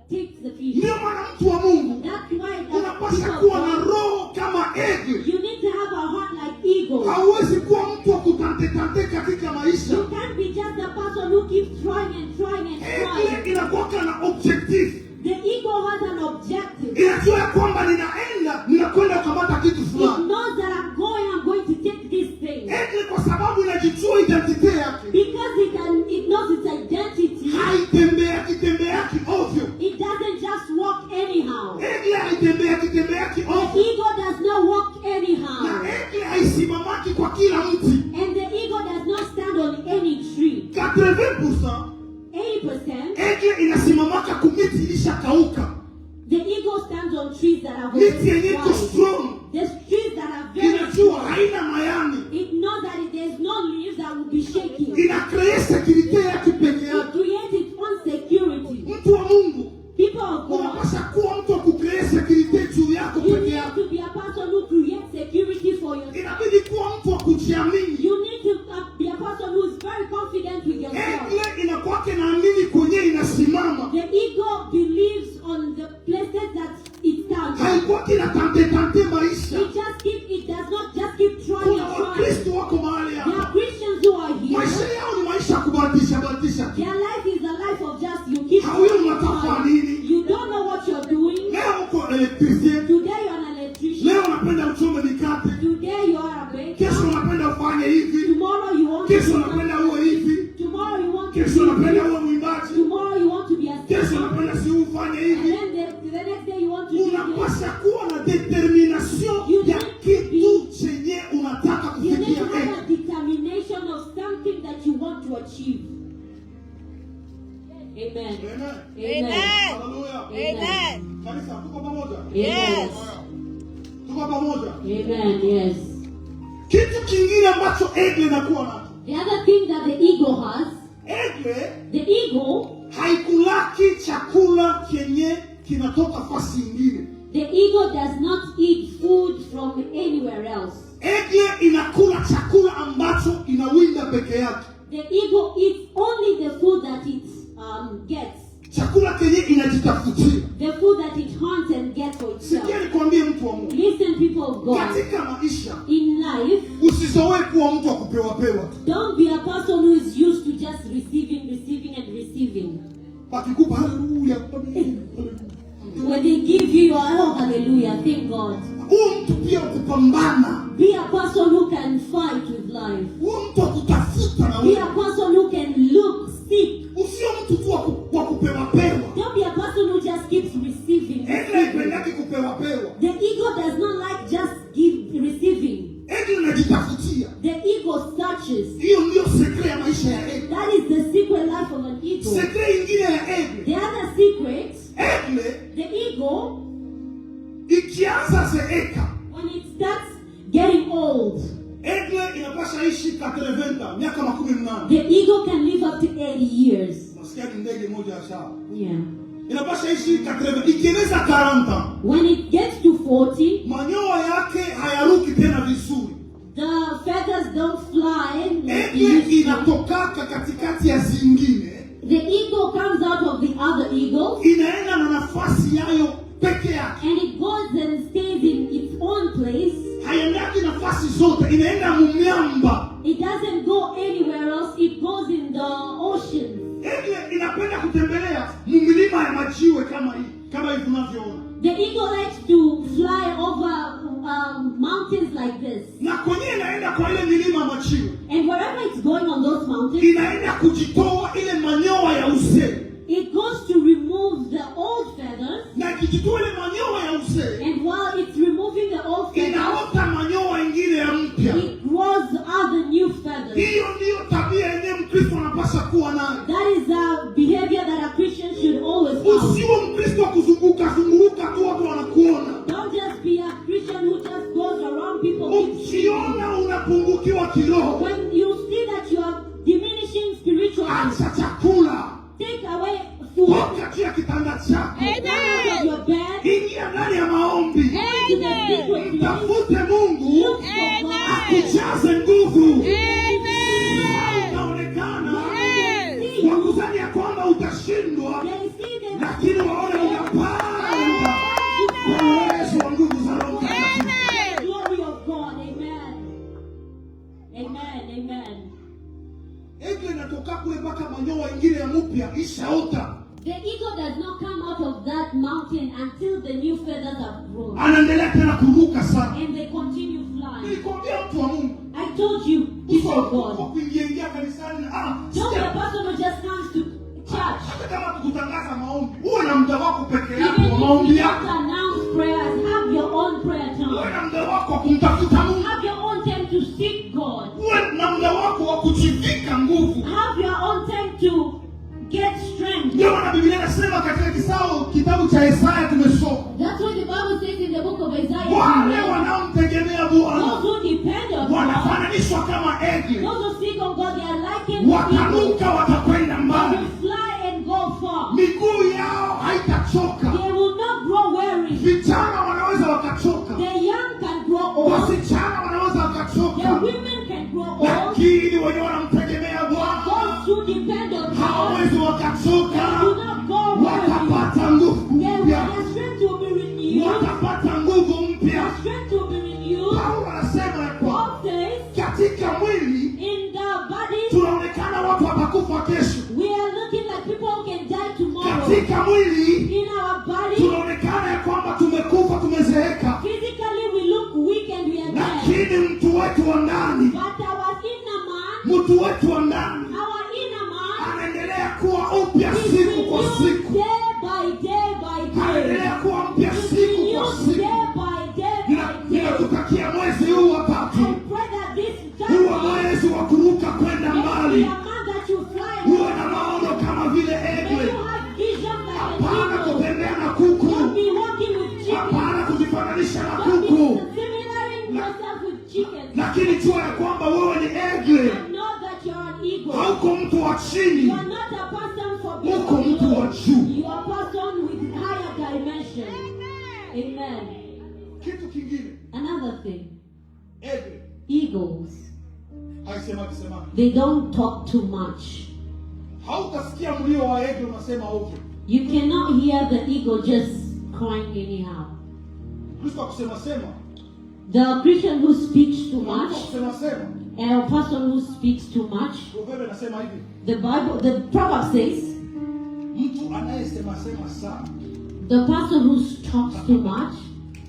takes the fish. Ndio maana mtu wa Mungu That's why unapaswa people kuwa na roho kama eagle. you need to have a heart like eagle. Hauwezi kuwa mtu wa kutante katika maisha. You can't be just a person who keeps trying and trying and trying. Eagle inakuwa na objective. The eagle has an objective. Inajua ya kwamba ninakwenda kukamata kitu It fulani. knows that I'm going to take this thing. Eagle kwa sababu inajijua identity yake. Because it knows its identity. Haitembeaki ovyo. It doesn't just walk anyhow. Eagle haitembeaki The ovyo. eagle does not walk Na anyhow. eagle haisimamaki kwa kila mti. And the eagle does not stand on any tree. 80% 80%, eagle inasimamaka kumiti ilishakauka. the eagle stands on trees that are Miti yenye iko very dry. strong. There's trees that are very Inajua strong. haina mayani. It knows that there's no leaves that will be shaking. Ina create security yake peke It yake. creates its own security. Mtu wa Mungu People of God, unapaswa kuwa mtu wa kucreate security juu yako you peke need yako. to be a person who creates security for yourself. Inabidi kuwa mtu wa kujiamini. You need to be a person who is very wako mahali There are hapa. Christians who are here. Maisha yao ni maisha kubahatisha bahatisha. Their life is a life of just you keep Hauyo unataka nini? You don't know what you're doing. Leo uko electrician. Today you're an electrician. Leo unapenda uchome mikate. Today you are a baker. Kesho unapenda ufanye hivi. Tomorrow you want to Kesho be unapenda uwe hivi. Tomorrow you want to Kesho unapenda be uwe mwimbaji. Tomorrow you want to be a Kesho singer. unapenda si ufanye And hivi. then the next day you want to do this. Unapaswa kuwa na determination ya kitu chenye unataka You need to kufikia. have a determination of something that you want to achieve. Amen. Amen. Amen. Hallelujah. Amen. Kanisa, tuko pamoja? Yes. Tuko pamoja? Amen. Yes. Kitu kingine ambacho eagle inakuwa nacho. The other thing that the eagle has, Eagle the eagle, haikulaki chakula kenye kinatoka fasi nyingine. the eagle does not eat food from anywhere else. Eagle inakula chakula ambacho inawinda peke yake. The eagle eats only the food that it gets. Chakula kenye inajitafutia. The food that it hunts and gets for itself. Sikia nikwambie mtu wa Mungu. Listen, people of God. Katika maisha In life, usizoee kuwa mtu wa kupewa pewa. don't be a person who is used to just receiving and receiving. Pakikupa haleluya. When they give you, oh hallelujah, thank God. Huyu mtu pia kupambana. Be a person who can fight with life. Huyu mtu kutafuta na Be wewe. a person who can look, seek. Usio mtu tu wa kupewa pewa. Don't be a person who just keeps receiving. Eagle haipendaki kupewa pewa. The eagle does not like just receiving. Eagle inajitafutia. The eagle searches. Hiyo ndio sekre ya maisha ya eagle. That is the secret life of an eagle. Sekre nyingine ya eagle. The other secret, Eagle the eagle, ikianza zeeka. when it starts getting old, Eagle inapasha ishi 80 miaka 18. the eagle can live up to 80 years. Nasikia ni ndege moja ya sawa. Yeah. Inapasha ishi 80. Ikieneza 40. When it gets to 40, Manyoya yake hayaruki tena vizuri. the feathers don't fly like they Eagle used to. inatokaka katikati ya zingine. The eagle comes out of the other eagles Inaenda na nafasi yayo peke yake. and it goes and stays in its own place. Haiendaki nafasi zote, inaenda mumiamba. It doesn't go anywhere else. It goes in the ocean. Eagle inapenda kutembelea mumilima ya majiwe kama hivi unavyoona. The eagle likes to fly over mountains like this. Na kwenye inaenda kwa ile milima ya majiwe, And wherever it's going on those mountains, inaenda kujitoa ile manyoya ya uzee. it goes to remove the old feathers. Na ikijitoa ile manyoya ya uzee, And while it's removing the old feathers, inaota manyoya ingine ya mpya. it grows other new feathers. Hiyo ndiyo tabia yenye Mkristo anapaswa kuwa nayo. That is a behavior that a Christian should always have. Usiwe Mkristo kuzunguka tu watu wanakuona. Don't just be a Christian who just goes around people. Ukiona unapungukiwa kiroho, When you see that you are diminishing spiritually, acha chakula, take away food. toka juu ya kitanda chako, Get out of your bed. ingia ndani ya maombi, To the secret place. mtafute Mungu Look for God. akujaze nguvu. Amen. Utaonekana Yes. wakuzani ya kwamba utashindwa, They see them. lakini waone unapanda kwa uwezo wa nguvu za Roho Mtakatifu. The glory of God. Amen. Amen. Amen. Eagle inatoka kule mpaka manyoya ingine ya mpya ishaota. The eagle does not come out of that mountain until the new feathers have grown. Anaendelea tena kuruka sana. And they continue flying. Nilikwambia mtu wa Mungu, I told you, people of God. kuingia kanisani Don't be a person who just comes to church. hata kama tukutangaza maombi, uwe na muda wako peke Even yako wa if maombi you don't yako. announce prayers, have your own prayer Uwe time. na muda wako wa kumtafuta Mungu. Have your own time to seek God. Uwe na muda wako wa kujivika nguvu. Have your own time to get strength. Ndio maana Biblia inasema katika kitabu cha Isaya tumesoma, That's what the Bible says in the book of Isaiah. wale wanaomtegemea Bwana Those who depend on God, wanafananishwa kama eagle, those who seek on God, they are likened to people. watanuka, watakwenda They mbali, will fly and go far. miguu yao haitachoka. They will not grow weary. Vijana wanaweza wakachoka, The young can grow old. wasichana wanaweza The wakachoka, women can grow old. lakini wenye wanamtegemea Bwana Those who depend on God, hawawezi they wakachoka, do not go weary. watapata nguvu mpya, Their strength will be renewed. watapata nguvu mpya. Their strength will be renewed. Paulo anasema ya kwamba God says katika mwili In the body, tunaonekana watu watakufa kesho. we are looking like people who can die tomorrow. Katika mwili In our body, tunaonekana ya kwamba tumekufa, tumezeeka. physically we look weak and we are dead. Lakini mtu wetu wa ndani, But our inner man, mtu wetu wa ndani our inner man, anaendelea kuwa upya is siku kwa renewed siku. day by day by day. Anaendelea kuwa mpya Is siku kwa renewed siku. day by day by day. Ninatutakia mwezi huu wa tatu, I pray that this huwa time, mwezi wa kuruka kwenda mbali, the amount that you fly, huwa na maono kama vile may egle. you have vision like Hapana an eagle. kutembea na kuku, Don't be walking with chickens. hapana kujifananisha na Don't be kuku, similaring yourself with chickens. lakini jua ya kwamba wewe ni egle. And know that you're an eagle. Hauko mtu wa chini, You are not a person for uko being mtu wa alone. juu. You are a person with higher dimension. Amen. Kitu kingine, Another thing, egle eagles, haisema kisema, they don't talk too much. hautasikia mlio wa egle unasema ovyo. You cannot hear the eagle just crying anyhow. Kristo akusema sema, The Christian who speaks too much, kusema sema. and a person who speaks too much, Proverbe nasema hivi, the Bible, the proverb says, mtu anayesema sema sana, the person who talks too much,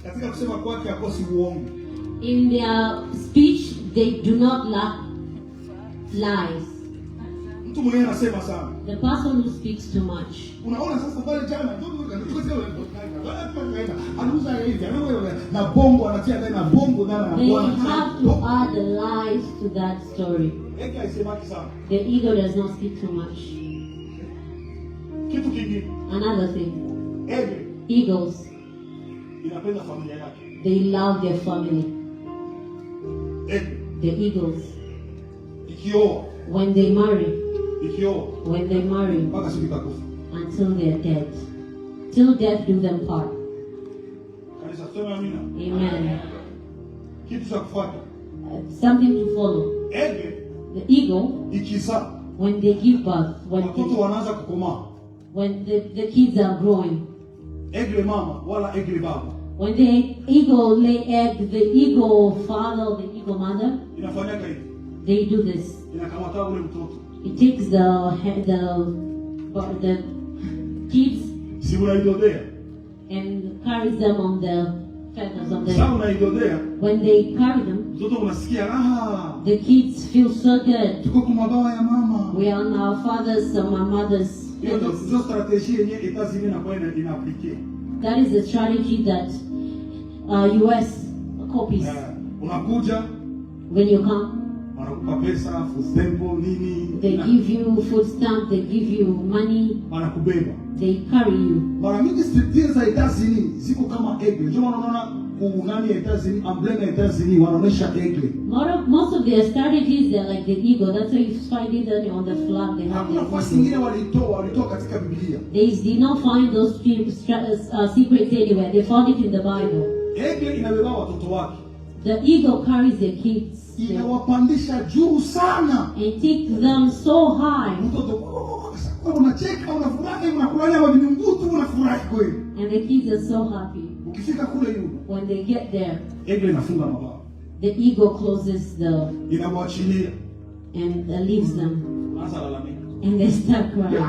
katika kusema kwake hakosi uongo. in their speech, they do not lack lies. Mtu mwenyewe anasema sana. The person who speaks too much. Unaona sasa pale jana anauza hivi na bongo anatia ndani na bongo ndani They na have to add lies to that story. eki haisemaki sana. The eagle does not speak too much. Kitu kingine, Another thing, ege eagles, inapenda familia yake. they love their family. Ege The eagles, ikioa, when they marry, mpaka siku itakufa. until they're dead, till death do them part. Kanisa sema amina. Amen. Kitu cha kufuata, Something to follow. ege The eagle, ikizaa, when they give birth, watoto wanaanza kukomaa. when the kids are growing, Egle mama wala egle baba when the eagle lay egg, the eagle father or the eagle mother, inafanyaka hivi, they do this. inakamata ule mtoto, It takes the kids si unaidodea. and carries them on the feathers of Sasa the. unaidodea, When they carry them, mtoto unasikia raha. the kids feel so good. Tuko kwa mabawa ya mama. We are on our fathers and our mothers. Hiyo ndio strategy yenyewe Etats-Unis inakuwa inaapplique. That is the strategy that US copies. Unakuja, When you come, wanakupa pesa, food stamp nini, they give you food stamp, they give you money, wanakubeba. they carry you. Mara nyingi structure za Etats-Unis ziko kama egle. Ndio unaona kuunani Etats-Unis, emblem ya Etats-Unis wanaonesha egle. Most of their strategies, they're like the eagle. That's why you find it on the flag. They have Hakuna their nafasi nyingine walitoa katika Biblia. They did not find those secrets anywhere. They found it in the Bible. Egle inabeba watoto wake. The eagle carries their kids Inawapandisha juu sana. and takes them so high. Mtoto unacheka, unafurahi, unakula mabingutu, unafurahi kweli. And the kids are so happy. Ukifika kule yule, When they get there, egle inafunga mabawa. the eagle closes Inawaachilia. and leaves them. Sasa lalamika. And they start crying.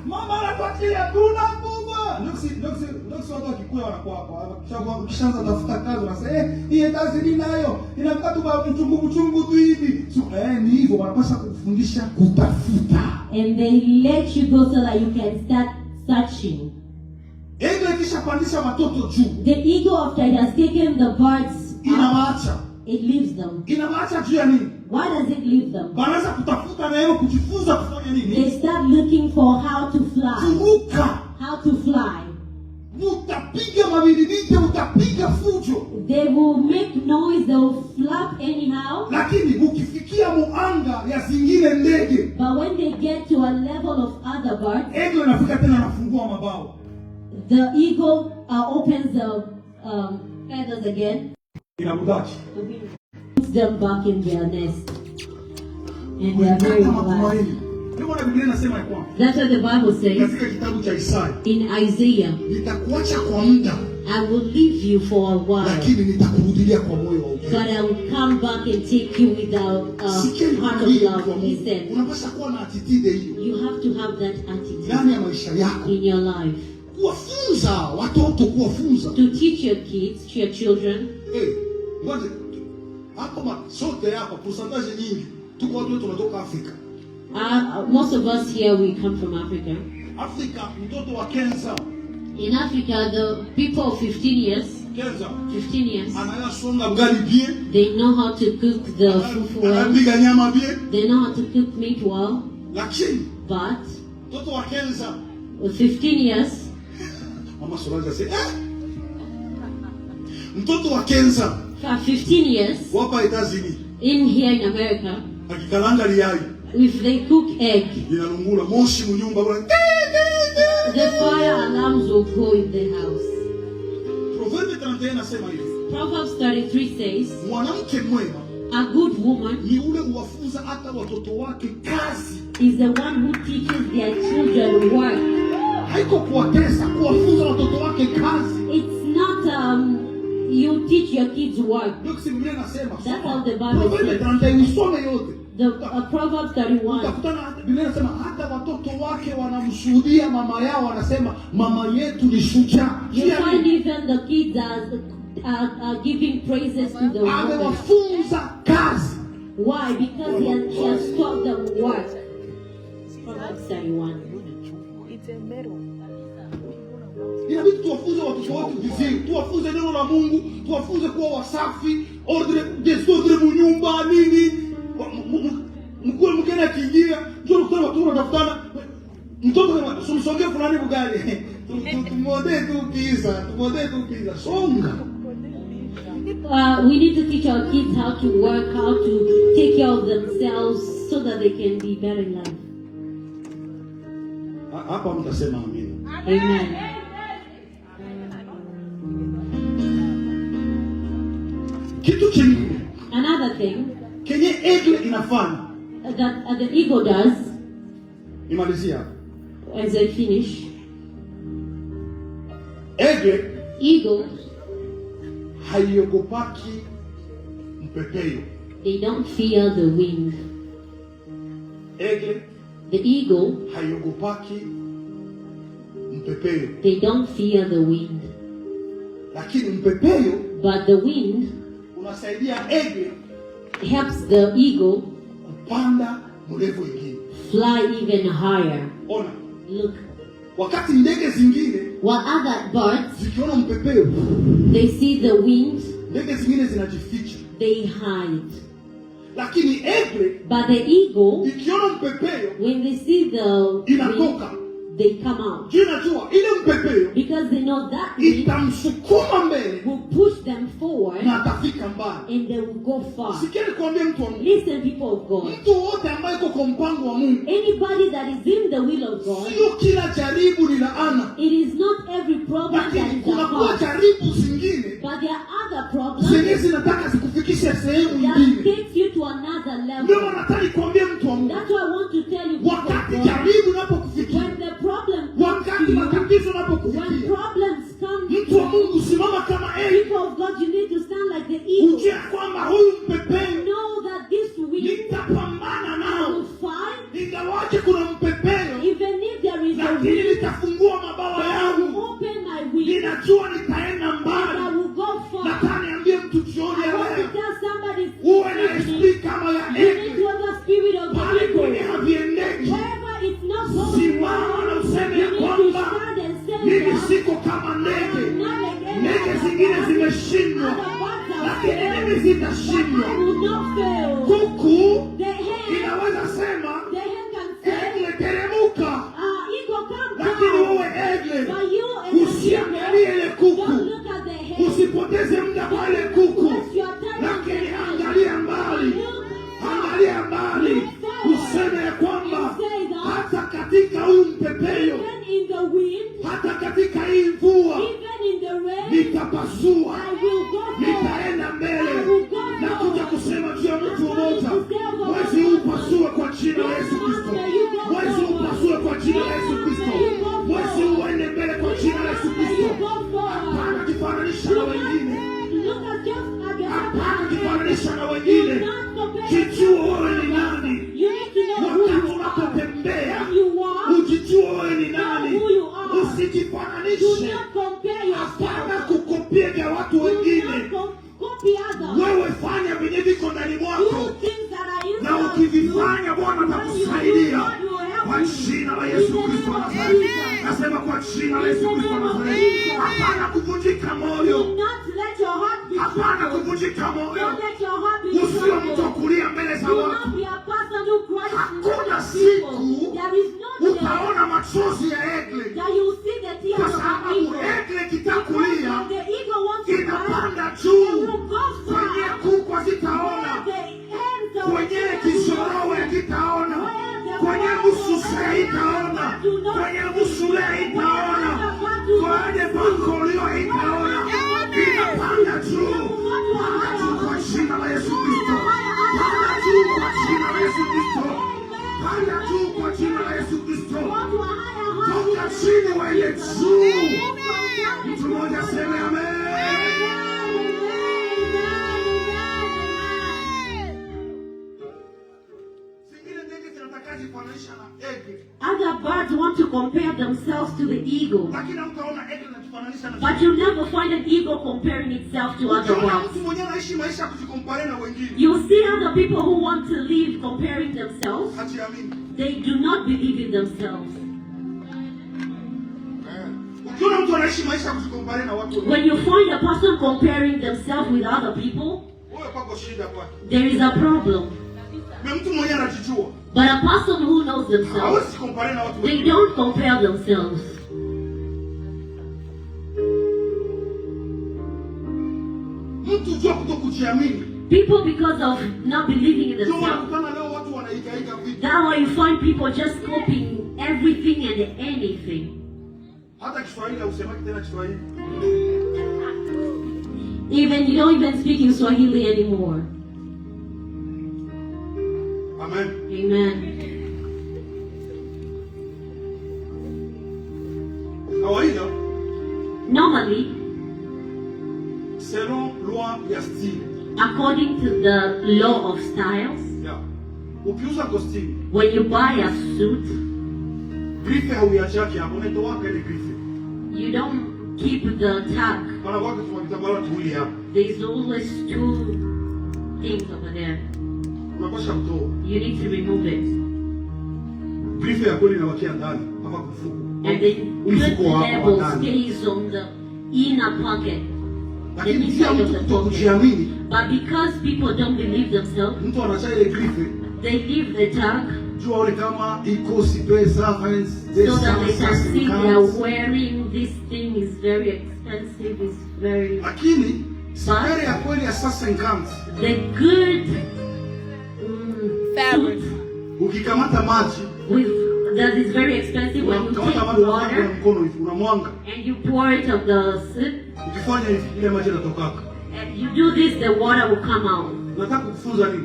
Mama anatuachilia tuna kubwa. Ndio watu wakikuwa wanakuwa hapa. Ukishaanza tafuta kazi unasema hii Etats-Unis nayo inakuwa tu mchungu tu hivi. Ni hivyo wanapaswa kufundisha kutafuta. And they let you go so that you can start searching. Egle kisha pandisha watoto juu. The eagle, after it has taken the birds, Inawaacha. it leaves them. Inawaacha juu ya nini? Why does it leave them? Wanaanza kutafuta na yeye kujifunza kufanya nini? They start looking for how to fly. Kuruka. How to fly. Utapiga maviridite, utapiga fujo. They will make noise, they will flap anyhow. Lakini ukifikia muanga ya zingine ndege, But when they get to a level of other birds, egle inafika tena anafungua mabawa. the eagle opens the feathers again, Inabudachi. puts them back in their nest. And they are very glad. Ndio maana Biblia inasema ya kwamba That's what the Bible says katika kitabu cha Isaya, in Isaiah. nitakuacha kwa muda I will leave you for a while, lakini nitakurudilia kwa moyo wa upendo. but I will come back and take you without a heart of love. Listen, Unapaswa kuwa na attitude hiyo you have to have that attitude ndani ya maisha yako. in your life. Kuwafunza watoto, kuwafunza. To teach your kids, your children. Ngoja. Hapa sote hapa percentage nyingi tuko watu tunatoka Afrika. Most of us here, we come from Africa. Afrika, mtoto wa Kenza. In Africa, the people of 15 years, Kenza. 15 years, Anayasonga ugali bien. they know how to cook the fufu well. Anapiga nyama bien. They know how to cook meat well. Lakini But mtoto wa Kenza with 15 years, Mama Solange say, mtoto wa Kenza for 15 years, wapa Etazini. in here in America, Akikalanga liyai. if they cook egg, Inalungula moshi munyumba bwana. the fire alarms will go in the house. Proverbe 31 nasema hivi. Proverbs 33 says, Mwanamke mwema a good woman ni ule uwafunza hata watoto wake kazi. is the one who teaches their children work. Haiko kuwatesa, kuwafunza watoto wake kazi. It's not you teach your kids work. Ndio kisi Biblia nasema. That's how the Bible Proverbe says. 31 usome yote. The Proverbs 31. Utakutana Biblia nasema hata watoto wake wanamshuhudia mama yao, wanasema mama yetu ni shujaa. You find even the kids are giving praises to the woman. Amewafunza kazi. Why? Because he has taught them work. Proverbs 31. Inabidi tuwafunze watoto wetu vizuri, tuwafunze neno la Mungu, tuwafunze kuwa wasafi, desordre munyumba nini. Mkuu mkena kiingia, njoo kwa watu wanatafutana. Mtoto kama sumsongee fulani bugali. Tumwode tu pizza. Songa. We need to teach our kids how to work, how to take care of themselves so that they can be better in life. Hapa mtasema amina. Amen. Kitu kingine. Another thing Kenye eagle inafanya. that the eagle does, Nimalizia. as I finish, eagle, haiogopaki mpepeo. they don't fear the wind. Eagle The eagle, haiogopaki mpepeo. they don't fear the wind. Lakini mpepeo But the wind unasaidia eagle helps the eagle kupanda mrefu ingine. fly even higher. Ona, Look, wakati ndege zingine while other birds, zikiona mpepeo, they see the wind, ndege zingine zinajificha. they hide. Lakini eagle But the eagle, ikiona mpepeo when they see the wind, inatoka. they come out. Inajua ile mpepeo Because they know that wind itamsukuma mbele will push them forward na atafika mbali. and they will go far. Sikia nikwambie mtu wa Mungu. Listen, people of God. Mtu wote ambaye yuko kwa mpango wa Mungu, Anybody that is in the will of God, sio kila jaribu ni laana. it is not every problem that Lakini is a kuna kuwa curse. jaribu zingine But there are other problems zenye zinataka zikufikishe sehemu that nyingine. takes you to another Ndio level. nataka nikwambie mtu wa Mungu. That's why I want to tell you, people of Wakati God, jaribu unapokufikia, when the problem wakati comes to you, matatizo when unapokufikia, problems come mtu wa to you, Mungu simama kama Eli. people of God, you need to stand like the eagle. Ujue kwamba huyu mpepeo Know that this wind nitapambana nao. will fight, Ingawaje kuna mpepeo, even if there is a lakini wind, nitafungua mabawa I will yangu. open my wings Ninajua nitaenda and I mbali. will go far. Nataka niambie mtu jioni I ya want to leo, tell somebody, uwe na esprit kama ya you need Eli. to have the spirit of the Pale kwenye eagle. haviendeki, Wherever it's not going, simama na useme you ya need to kwamba stand and say mimi that siko kama I am ndege. not like any Ndege other zingine bird. zimeshindwa, Other birds are lakini failed, mimi but zitashindwa. I will not fail. Kuku The hen inaweza sema can say, egle teremuka, eagle come lakini down. wewe egle But you as a usiangalie ile eagle, kuku, don't look at the hen. usipoteze muda kwa ile kuku, Waste your time on the lakini hen. angalia mbali, Look angalia mbali, useme ya kwamba hata katika huyu mpepeo, even in the wind, hata katika hii mvua even in the rain, nitapasua, I will go forward. nitaenda mbele. Na kuja kusema juu ya mtu mmoja, mwezi huu pasua kwa jina la Yesu. usifananishe. not compare Hapana yourself. kukopia vya watu Do wengine. not copy others. Wewe fanya vyenye viko ndani Do mwako, things that are na inside you. ukivifanya Bwana When you do, atakusaidia. God will help Kwa you. jina la In Yesu the Kristo wa name of Nazareti. Jesus. Nasema kwa jina la Yesu Kristo wa Nazareti. Hapana kuvunjika moyo. Do not let your heart be Hapana troubled. kuvunjika moyo. Don't let your heart be Usiwe mtu wa troubled. kulia mbele za Do watu. not be a person who cries in front Hakuna of siku people. There is no day utaona machozi ya Egle, that you will see the kwa tears of an sababu eagle. Egle Because kitakulia when the eagle wants to cry, inapanda it juu, will go kwenye far. kuku zitaona, The ends of kwenye the kizorowe kitaona, kwenye mususe itaona, kwenye musule itaona, kwenye bakolio itaona, inapanda juu. Panda juu kwa jina la Yesu Kristo. Panda juu kwa jina la Yesu Kristo. Panda juu kwa jina la Yesu Kristo. Toka chini waende juu. Mtu mmoja aseme amen. Zingine ndege zinataka zifananisha na Egle. Other birds want to compare themselves to the eagle. Lakini utaona Egle inajifananisha na But you'll never find an eagle comparing itself to other utaona birds. mtu mwenyewe anaishi maisha ya kujikompare na wengine. You see other people who want to live comparing themselves. Hajiamini. They do not believe in themselves. Ukiona mtu anaishi maisha ya kujikompare na watu wengine, When you find a person comparing themselves with other people, wewe pako shida kwake. there is a problem. Mtu mwenyewe anajijua. But a person who knows themselves, Hawezi kumpare na watu they wengine. don't compare themselves. Mtu jua kutokujiamini. People, because of not believing in Ndio themselves, wanakutana leo watu wanaigaiga vitu. that's why you find people just copying everything and anything. Hata Kiswahili hausemaki tena Kiswahili. Even you don't even speak in Swahili anymore. Amen. Amen. Kawaida Normally, selon loi ya style. according to the law of styles, Yeah. Ukiuza costume, when you buy a suit, grife hauiachaki hapo, unatoa ile grife. you don't keep the tag. Maana wako kwa kitambara tuuli hapo. There's always two things over there. Unapasha mtoa. You need to remove it. Grife ya kweli inawakia ndani kama kufuku. And the good label stays on the inner pocket, the Lakini pia inside of mtu the pocket. kutokujiamini, But because people don't believe themselves, mtu anacha ile grife, they leave the tag jua ole kama ikosi pesa, fence, so that they can see they're wearing this thing is very expensive, is very... Lakini spare ya kweli ya sasa inkanti. The good Fabric. suit Ukikamata maji, with that is very expensive when you unakamata take maji na water mkono hivi unamwanga. and you pour it on the suit Ukifanya hivi ile maji yanatokaka. and you do this, the water will come out. Nataka kukufunza nini?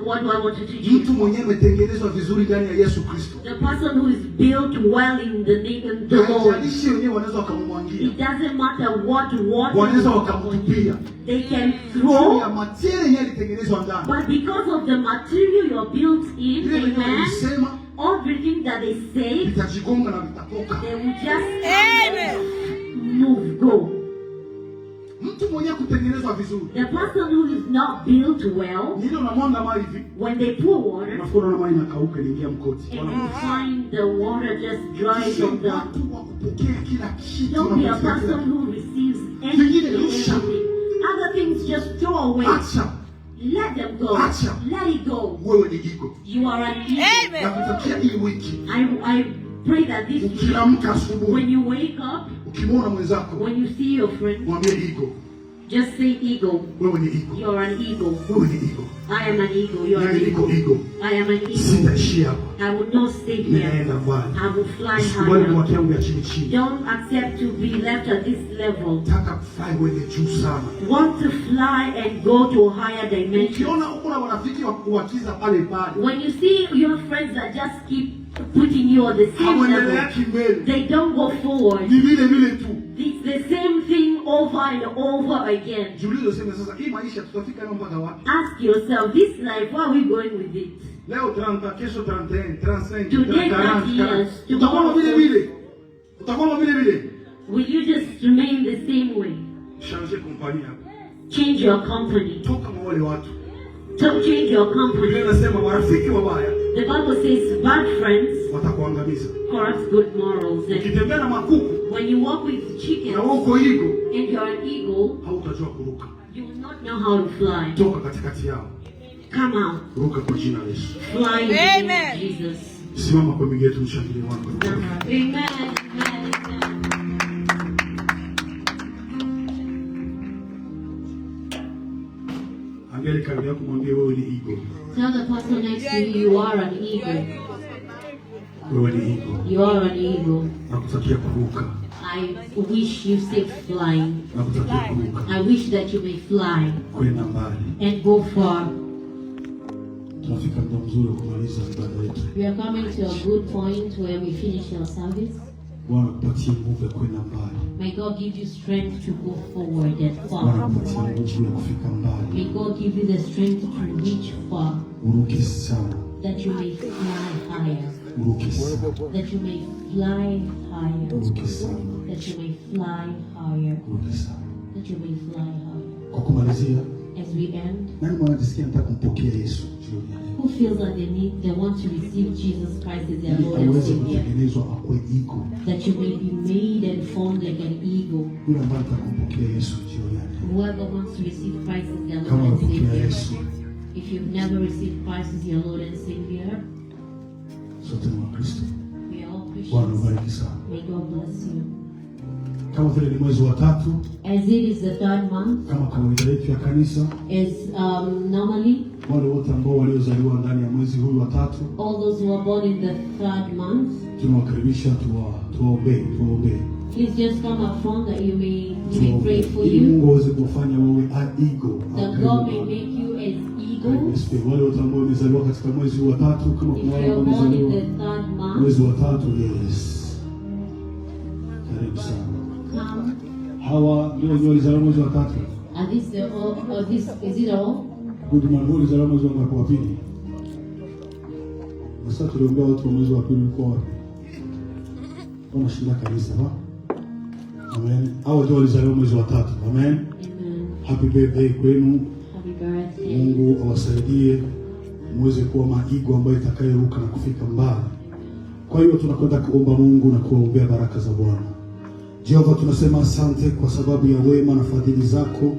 What do I want to teach you? Mtu mwenyewe ametengenezwa vizuri ndani ya Yesu Kristo. The person who is built well in the name of the Lord. Haijalishi wenyewe wanaweza wakamwangia. It doesn't matter what Wanaweza water wakamtupia. they can Juu throw, ya material yenyewe alitengenezwa ndani. but because of the material you're built in, Vile wenyewe amen, walisema everything that they say, vitajigonga na vitatoka. they will just Amen. move, go. Mtu mwenyewe kutengenezwa vizuri. The person who is not built well, Nile unamwanga maji hivi. when they pour water, Unafikiri unaona maji inakauka inaingia mkoti. and you find the water just dries Sio from the... watu wa kupokea kila kitu. Don't be a wanapokea kila person kitu. who receives anything and everything. Other things just throw away. Acha. Let them go. Acha. Let it go. Wewe ni iko. You are an eagle. Amen. Nakutakia hii wiki. I pray that this week, Ukiamka asubuhi, when you wake up, ukimwona mwenzako, when you see your friend, mwambie iko. just say eagle. Wewe ni iko. You're an eagle. Wewe ni iko. I am an eagle. You're an Mimi niko eagle. iko. I am an eagle. Sitaishia hapa. I will not stay here. Ninaenda mbali. I will fly Usikubali higher. kuwakia yangu ya chini chini. Don't accept to be left at this level. Nataka kufly uende juu sana. Want to fly and go to a higher dimension. Ukiona uko na marafiki wa kuwakiza pale pale, When you see your friends that just keep putting you on the same level, hauendeleaki mbele. they don't go forward. Ni vile vile tu. It's the same thing over and over again. Jiulize useme sasa hii maisha tutafika nayo mpaka wapi? Ask yourself, this life, where are we going with it? Leo 30, kesho 31, 35, Today 40. 30 years, Utakuwa vile vile. Utakuwa vile vile. Will you just remain the same way? Changer compagnie. Change your company. Toka kwa wale watu. Don't change your company. Biblia inasema marafiki wabaya. The Bible says bad friends watakuangamiza. corrupt good morals. Ukitembea na makuku, when you walk with chickens, na uko eagle, and you're an eagle, hautajua kuruka. You will not know how to fly. Toka katikati yao. Come out. Ruka kwa jina la Yesu. Fly in the name of Jesus. Simama kwa miguu yetu mshangilie Bwana. Amen. Amen. Angalia karibu yako, mwambie wewe ni eagle. Tell the person next to you, you are an eagle. Wewe ni eagle. You are an eagle. Nakutakia kuruka. I wish you safe flying. Nakutakia kuruka. I wish that you may fly kwenda mbali and go far. Tunafika muda mzuri kumaliza ibada yetu. We are coming to a good point where we finish our service. Bwana kupatie nguvu ya kwenda mbali. May God give you strength to go forward and Bwana far. kupatie nguvu ya kufika mbali. May God give you the strength to reach far. Uruke sana. That you may fly higher. Uruke sana. That you may fly higher. Uruke sana. That you may fly higher. Uruke sana. That you may fly higher. Kwa kumalizia, as we end, nani mwanajisikia nataka kumpokea Yesu jioni ya leo? Who feels that they want to receive Jesus Christ as their Lord and aweze Savior? kutengenezwa akwe eagle. That you may be made and formed like an eagle. Yule ambaye nataka kumpokea Yesu jioni ya leo. Whoever wants to receive Christ as their Kama Lord and unapokea Savior. Yesu, If you've never received Christ as your Lord and Savior, sote ni Wakristo. we are all Bwana Christians. ubariki sana. May God bless you. Kama vile ni mwezi wa 3, As it is the third month, kama kawaida yetu ya kanisa, as normally, wale wote ambao waliozaliwa ndani ya mwezi huu wa 3, all those who are born in the third month, tunawakaribisha tuwaombee. please just come up front that you may pray for Ili you. Mungu aweze kuwafanya wawe eagle. That God may make you as eagles. Wale wote ambao wamezaliwa katika mwezi wa 3, kama If kuna wale you are born in wamezaliwa the third month, mwezi wa 3, yes. Karibu sana. come. Hawa ndio walizaliwa mwezi wa 3. Are this the all? Or this is it all? Good man, walizaliwa mwezi wa pili. Sasa tuliombea watu wa mwezi wa pili kwa wapi? Wanashinda kanisa, ha? Amen. Hao ndio walizaliwa mwezi wa 3. Amen. Amen. Happy birthday kwenu. Happy birthday. Mungu awasaidie muweze kuwa maigo ambayo itakayoruka na kufika mbali. Kwa hiyo tunakwenda kuomba Mungu na kuombea baraka za Bwana. Jehova, tunasema asante kwa sababu ya wema na fadhili zako,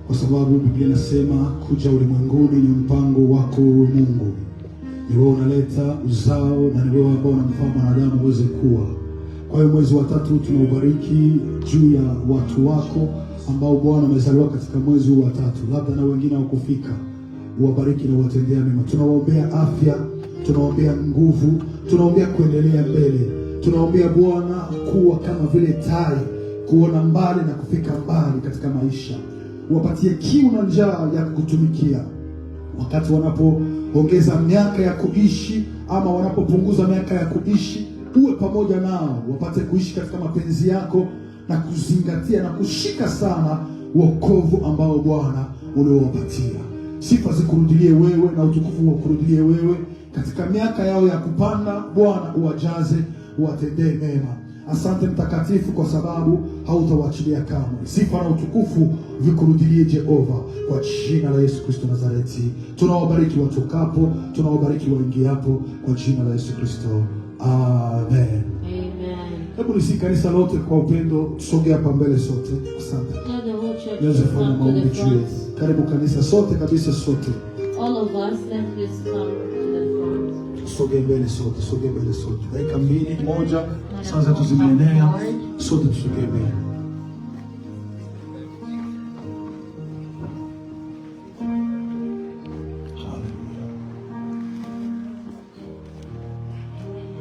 kwa sababu Biblia inasema kuja ulimwenguni ni mpango wako Mungu. Ni wewe unaleta uzao na ni wewe ambao unamfanya mwanadamu uweze kuwa. Kwa hiyo mwezi wa 3 tunaubariki juu ya watu wako ambao Bwana wamezaliwa katika mwezi wa 3, labda na wengine hawakufika. Uwabariki na uwatendea mema. Tunawaombea afya, tunawaombea nguvu, tunawaombea kuendelea mbele. Tunaombea Bwana kuwa kama vile tai, kuona mbali na kufika mbali katika maisha. Uwapatie kiu na njaa ya kukutumikia. Wakati wanapoongeza miaka ya kuishi ama wanapopunguza miaka ya kuishi, uwe pamoja nao, wapate kuishi katika mapenzi yako na kuzingatia na kushika sana wokovu ambao Bwana uliowapatia. Sifa zikurudilie wewe na utukufu ukurudilie wewe katika miaka yao ya kupanda. Bwana uwajaze, uwatendee mema. Asante Mtakatifu kwa sababu hautawaachilia kamwe. Sifa na utukufu vikurudilie Jehova, kwa jina la Yesu Kristo Nazareti. Tunawabariki watokapo, tunawabariki waingiapo, kwa jina la Yesu Kristo. Amen. Amen. Hebu nisi kanisa lote kwa upendo tusogee hapa mbele sote. Asante. Tell the whole church Niweze to kufanya come to maombi the juu front. yetu. Karibu kanisa sote kabisa, sote. All of us, let's just come to the front. Tusogee mbele sote, tusogee mbele sote. Dakika 2, 1, saa zetu zimeenea. Sote tusogee mbele.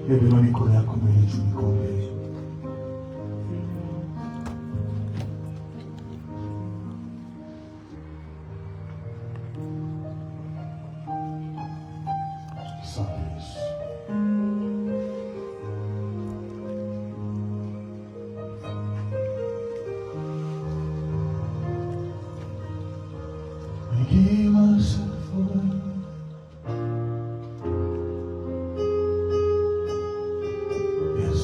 Beba mikono yako mbele juu, nikombe. Asante Yesu. I give myself away. Yes,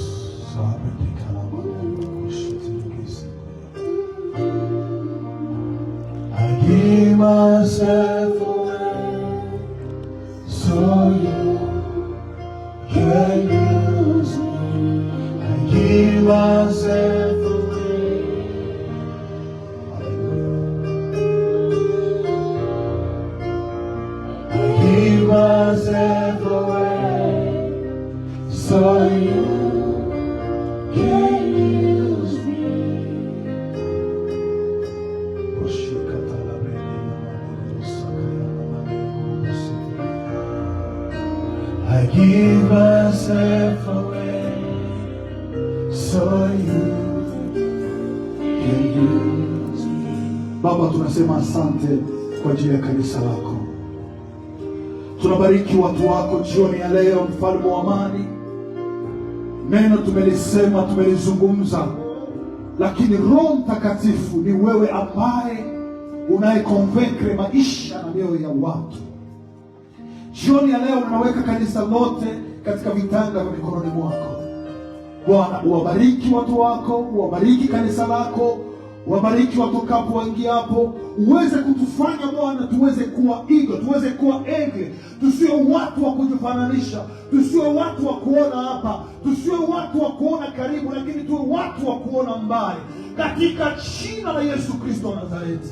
myself away so you can use me. I give myself away. I give myself away so you can use me. I give myself away so you can use me. Baba, tunasema asante kwa ajili ya kanisa lako. Tunabariki watu wako jioni ya leo, mfalme wa amani. Neno tumelisema, tumelizungumza, lakini Roho Mtakatifu ni wewe ambaye unayekonvekre maisha na mioyo ya watu. Jioni ya leo unaweka kanisa lote katika vitanga vya mikononi mwako. Bwana, uwabariki watu wako, uwabariki kanisa lako, uwabariki watokapo waingiapo. Uweze kutufanya Bwana tuweze kuwa igo, tuweze kuwa ege, tusiwe watu wa kujifananisha, tusiwe watu wa kuona hapa, tusiwe watu wa kuona karibu, lakini tuwe watu wa kuona mbali, katika jina la Yesu Kristo wa Nazareti.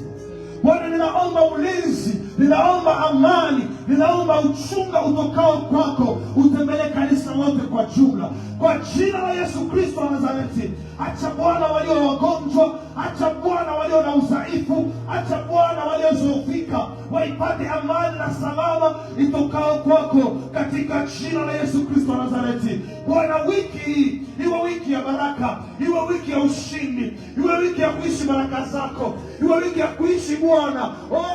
Bwana, ninaomba ulinzi, ninaomba amani, ninaomba uchunga utokao kwako utembelee kanisa lote kwa jumla, kwa jina la Yesu Kristo wa Nazareti. Acha Bwana walio wagonjwa, acha Bwana walio na udhaifu, acha Bwana waliozoofika waipate amani na salama itokao kwako, katika jina la Yesu Kristo wa Nazareti. Bwana, wiki hii iwe wiki ya baraka, iwe wiki ya ushindi, iwe wiki ya kuishi baraka zako, iwe wiki ya kuishi Bwana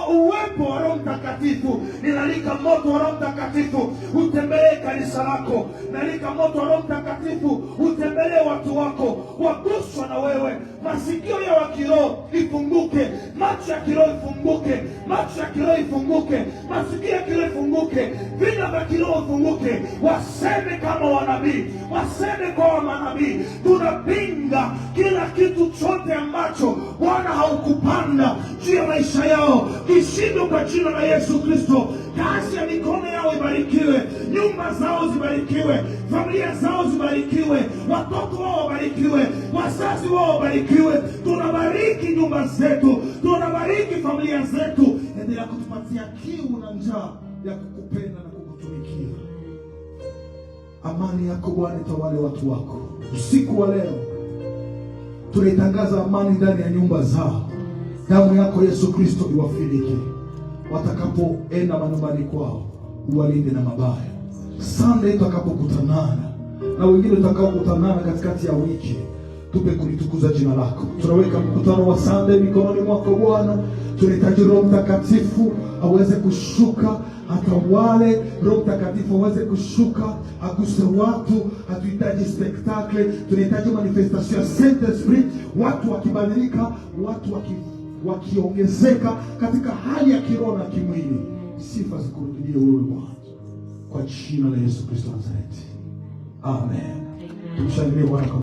uwepo wa Roho Mtakatifu. Ninalika moto wa Roho Mtakatifu utembelee kanisa lako. Ninalika moto wa Roho Mtakatifu utembelee watu wako, waguswa na wewe. Masikio ya kiroho ifunguke, macho ya kiroho ifunguke, macho ya kiroho ifunguke, masikio ya kiroho ifunguke, vinywa vya kiroho ifunguke, waseme kama wanabii, waseme kwa manabii. Tunapinga kila kitu chote ambacho Bwana haukupanda juu ya maisha yao, kishindo kwa jina la Yesu Kristo. Kazi ya mikono yao ibarikiwe, nyumba zao zibarikiwe, familia zao zibarikiwe, watoto wao wabarikiwe, wazazi wao wabarikiwe. Tunabariki nyumba zetu, tunabariki familia zetu. Endelea kutupatia kiu na njaa ya kukupenda na kukutumikia. Amani yako Bwana itawale watu wako. Usiku wa leo tunaitangaza amani ndani ya nyumba zao. Damu yako Yesu Kristo iwafinike. Watakapoenda manyumbani kwao, uwalinde na mabaya. Sunday tutakapokutanana na wengine tutakapokutanana katikati ya wiki, tupe kulitukuza jina lako. Tunaweka mkutano wa Sunday mikononi mwako Bwana. Tunahitaji Roho Mtakatifu aweze kushuka, atawale. Roho Mtakatifu aweze kushuka, aguse watu. Hatuhitaji spectacle, tunahitaji manifestation ya Saint Esprit. Watu wakibadilika, watu wakiongezeka katika hali ya kiroho na kimwili. Sifa zikurudilie wewe Bwana, kwa jina la Yesu Kristo wa Nazareti. Amen. Tumshangilie Bwana.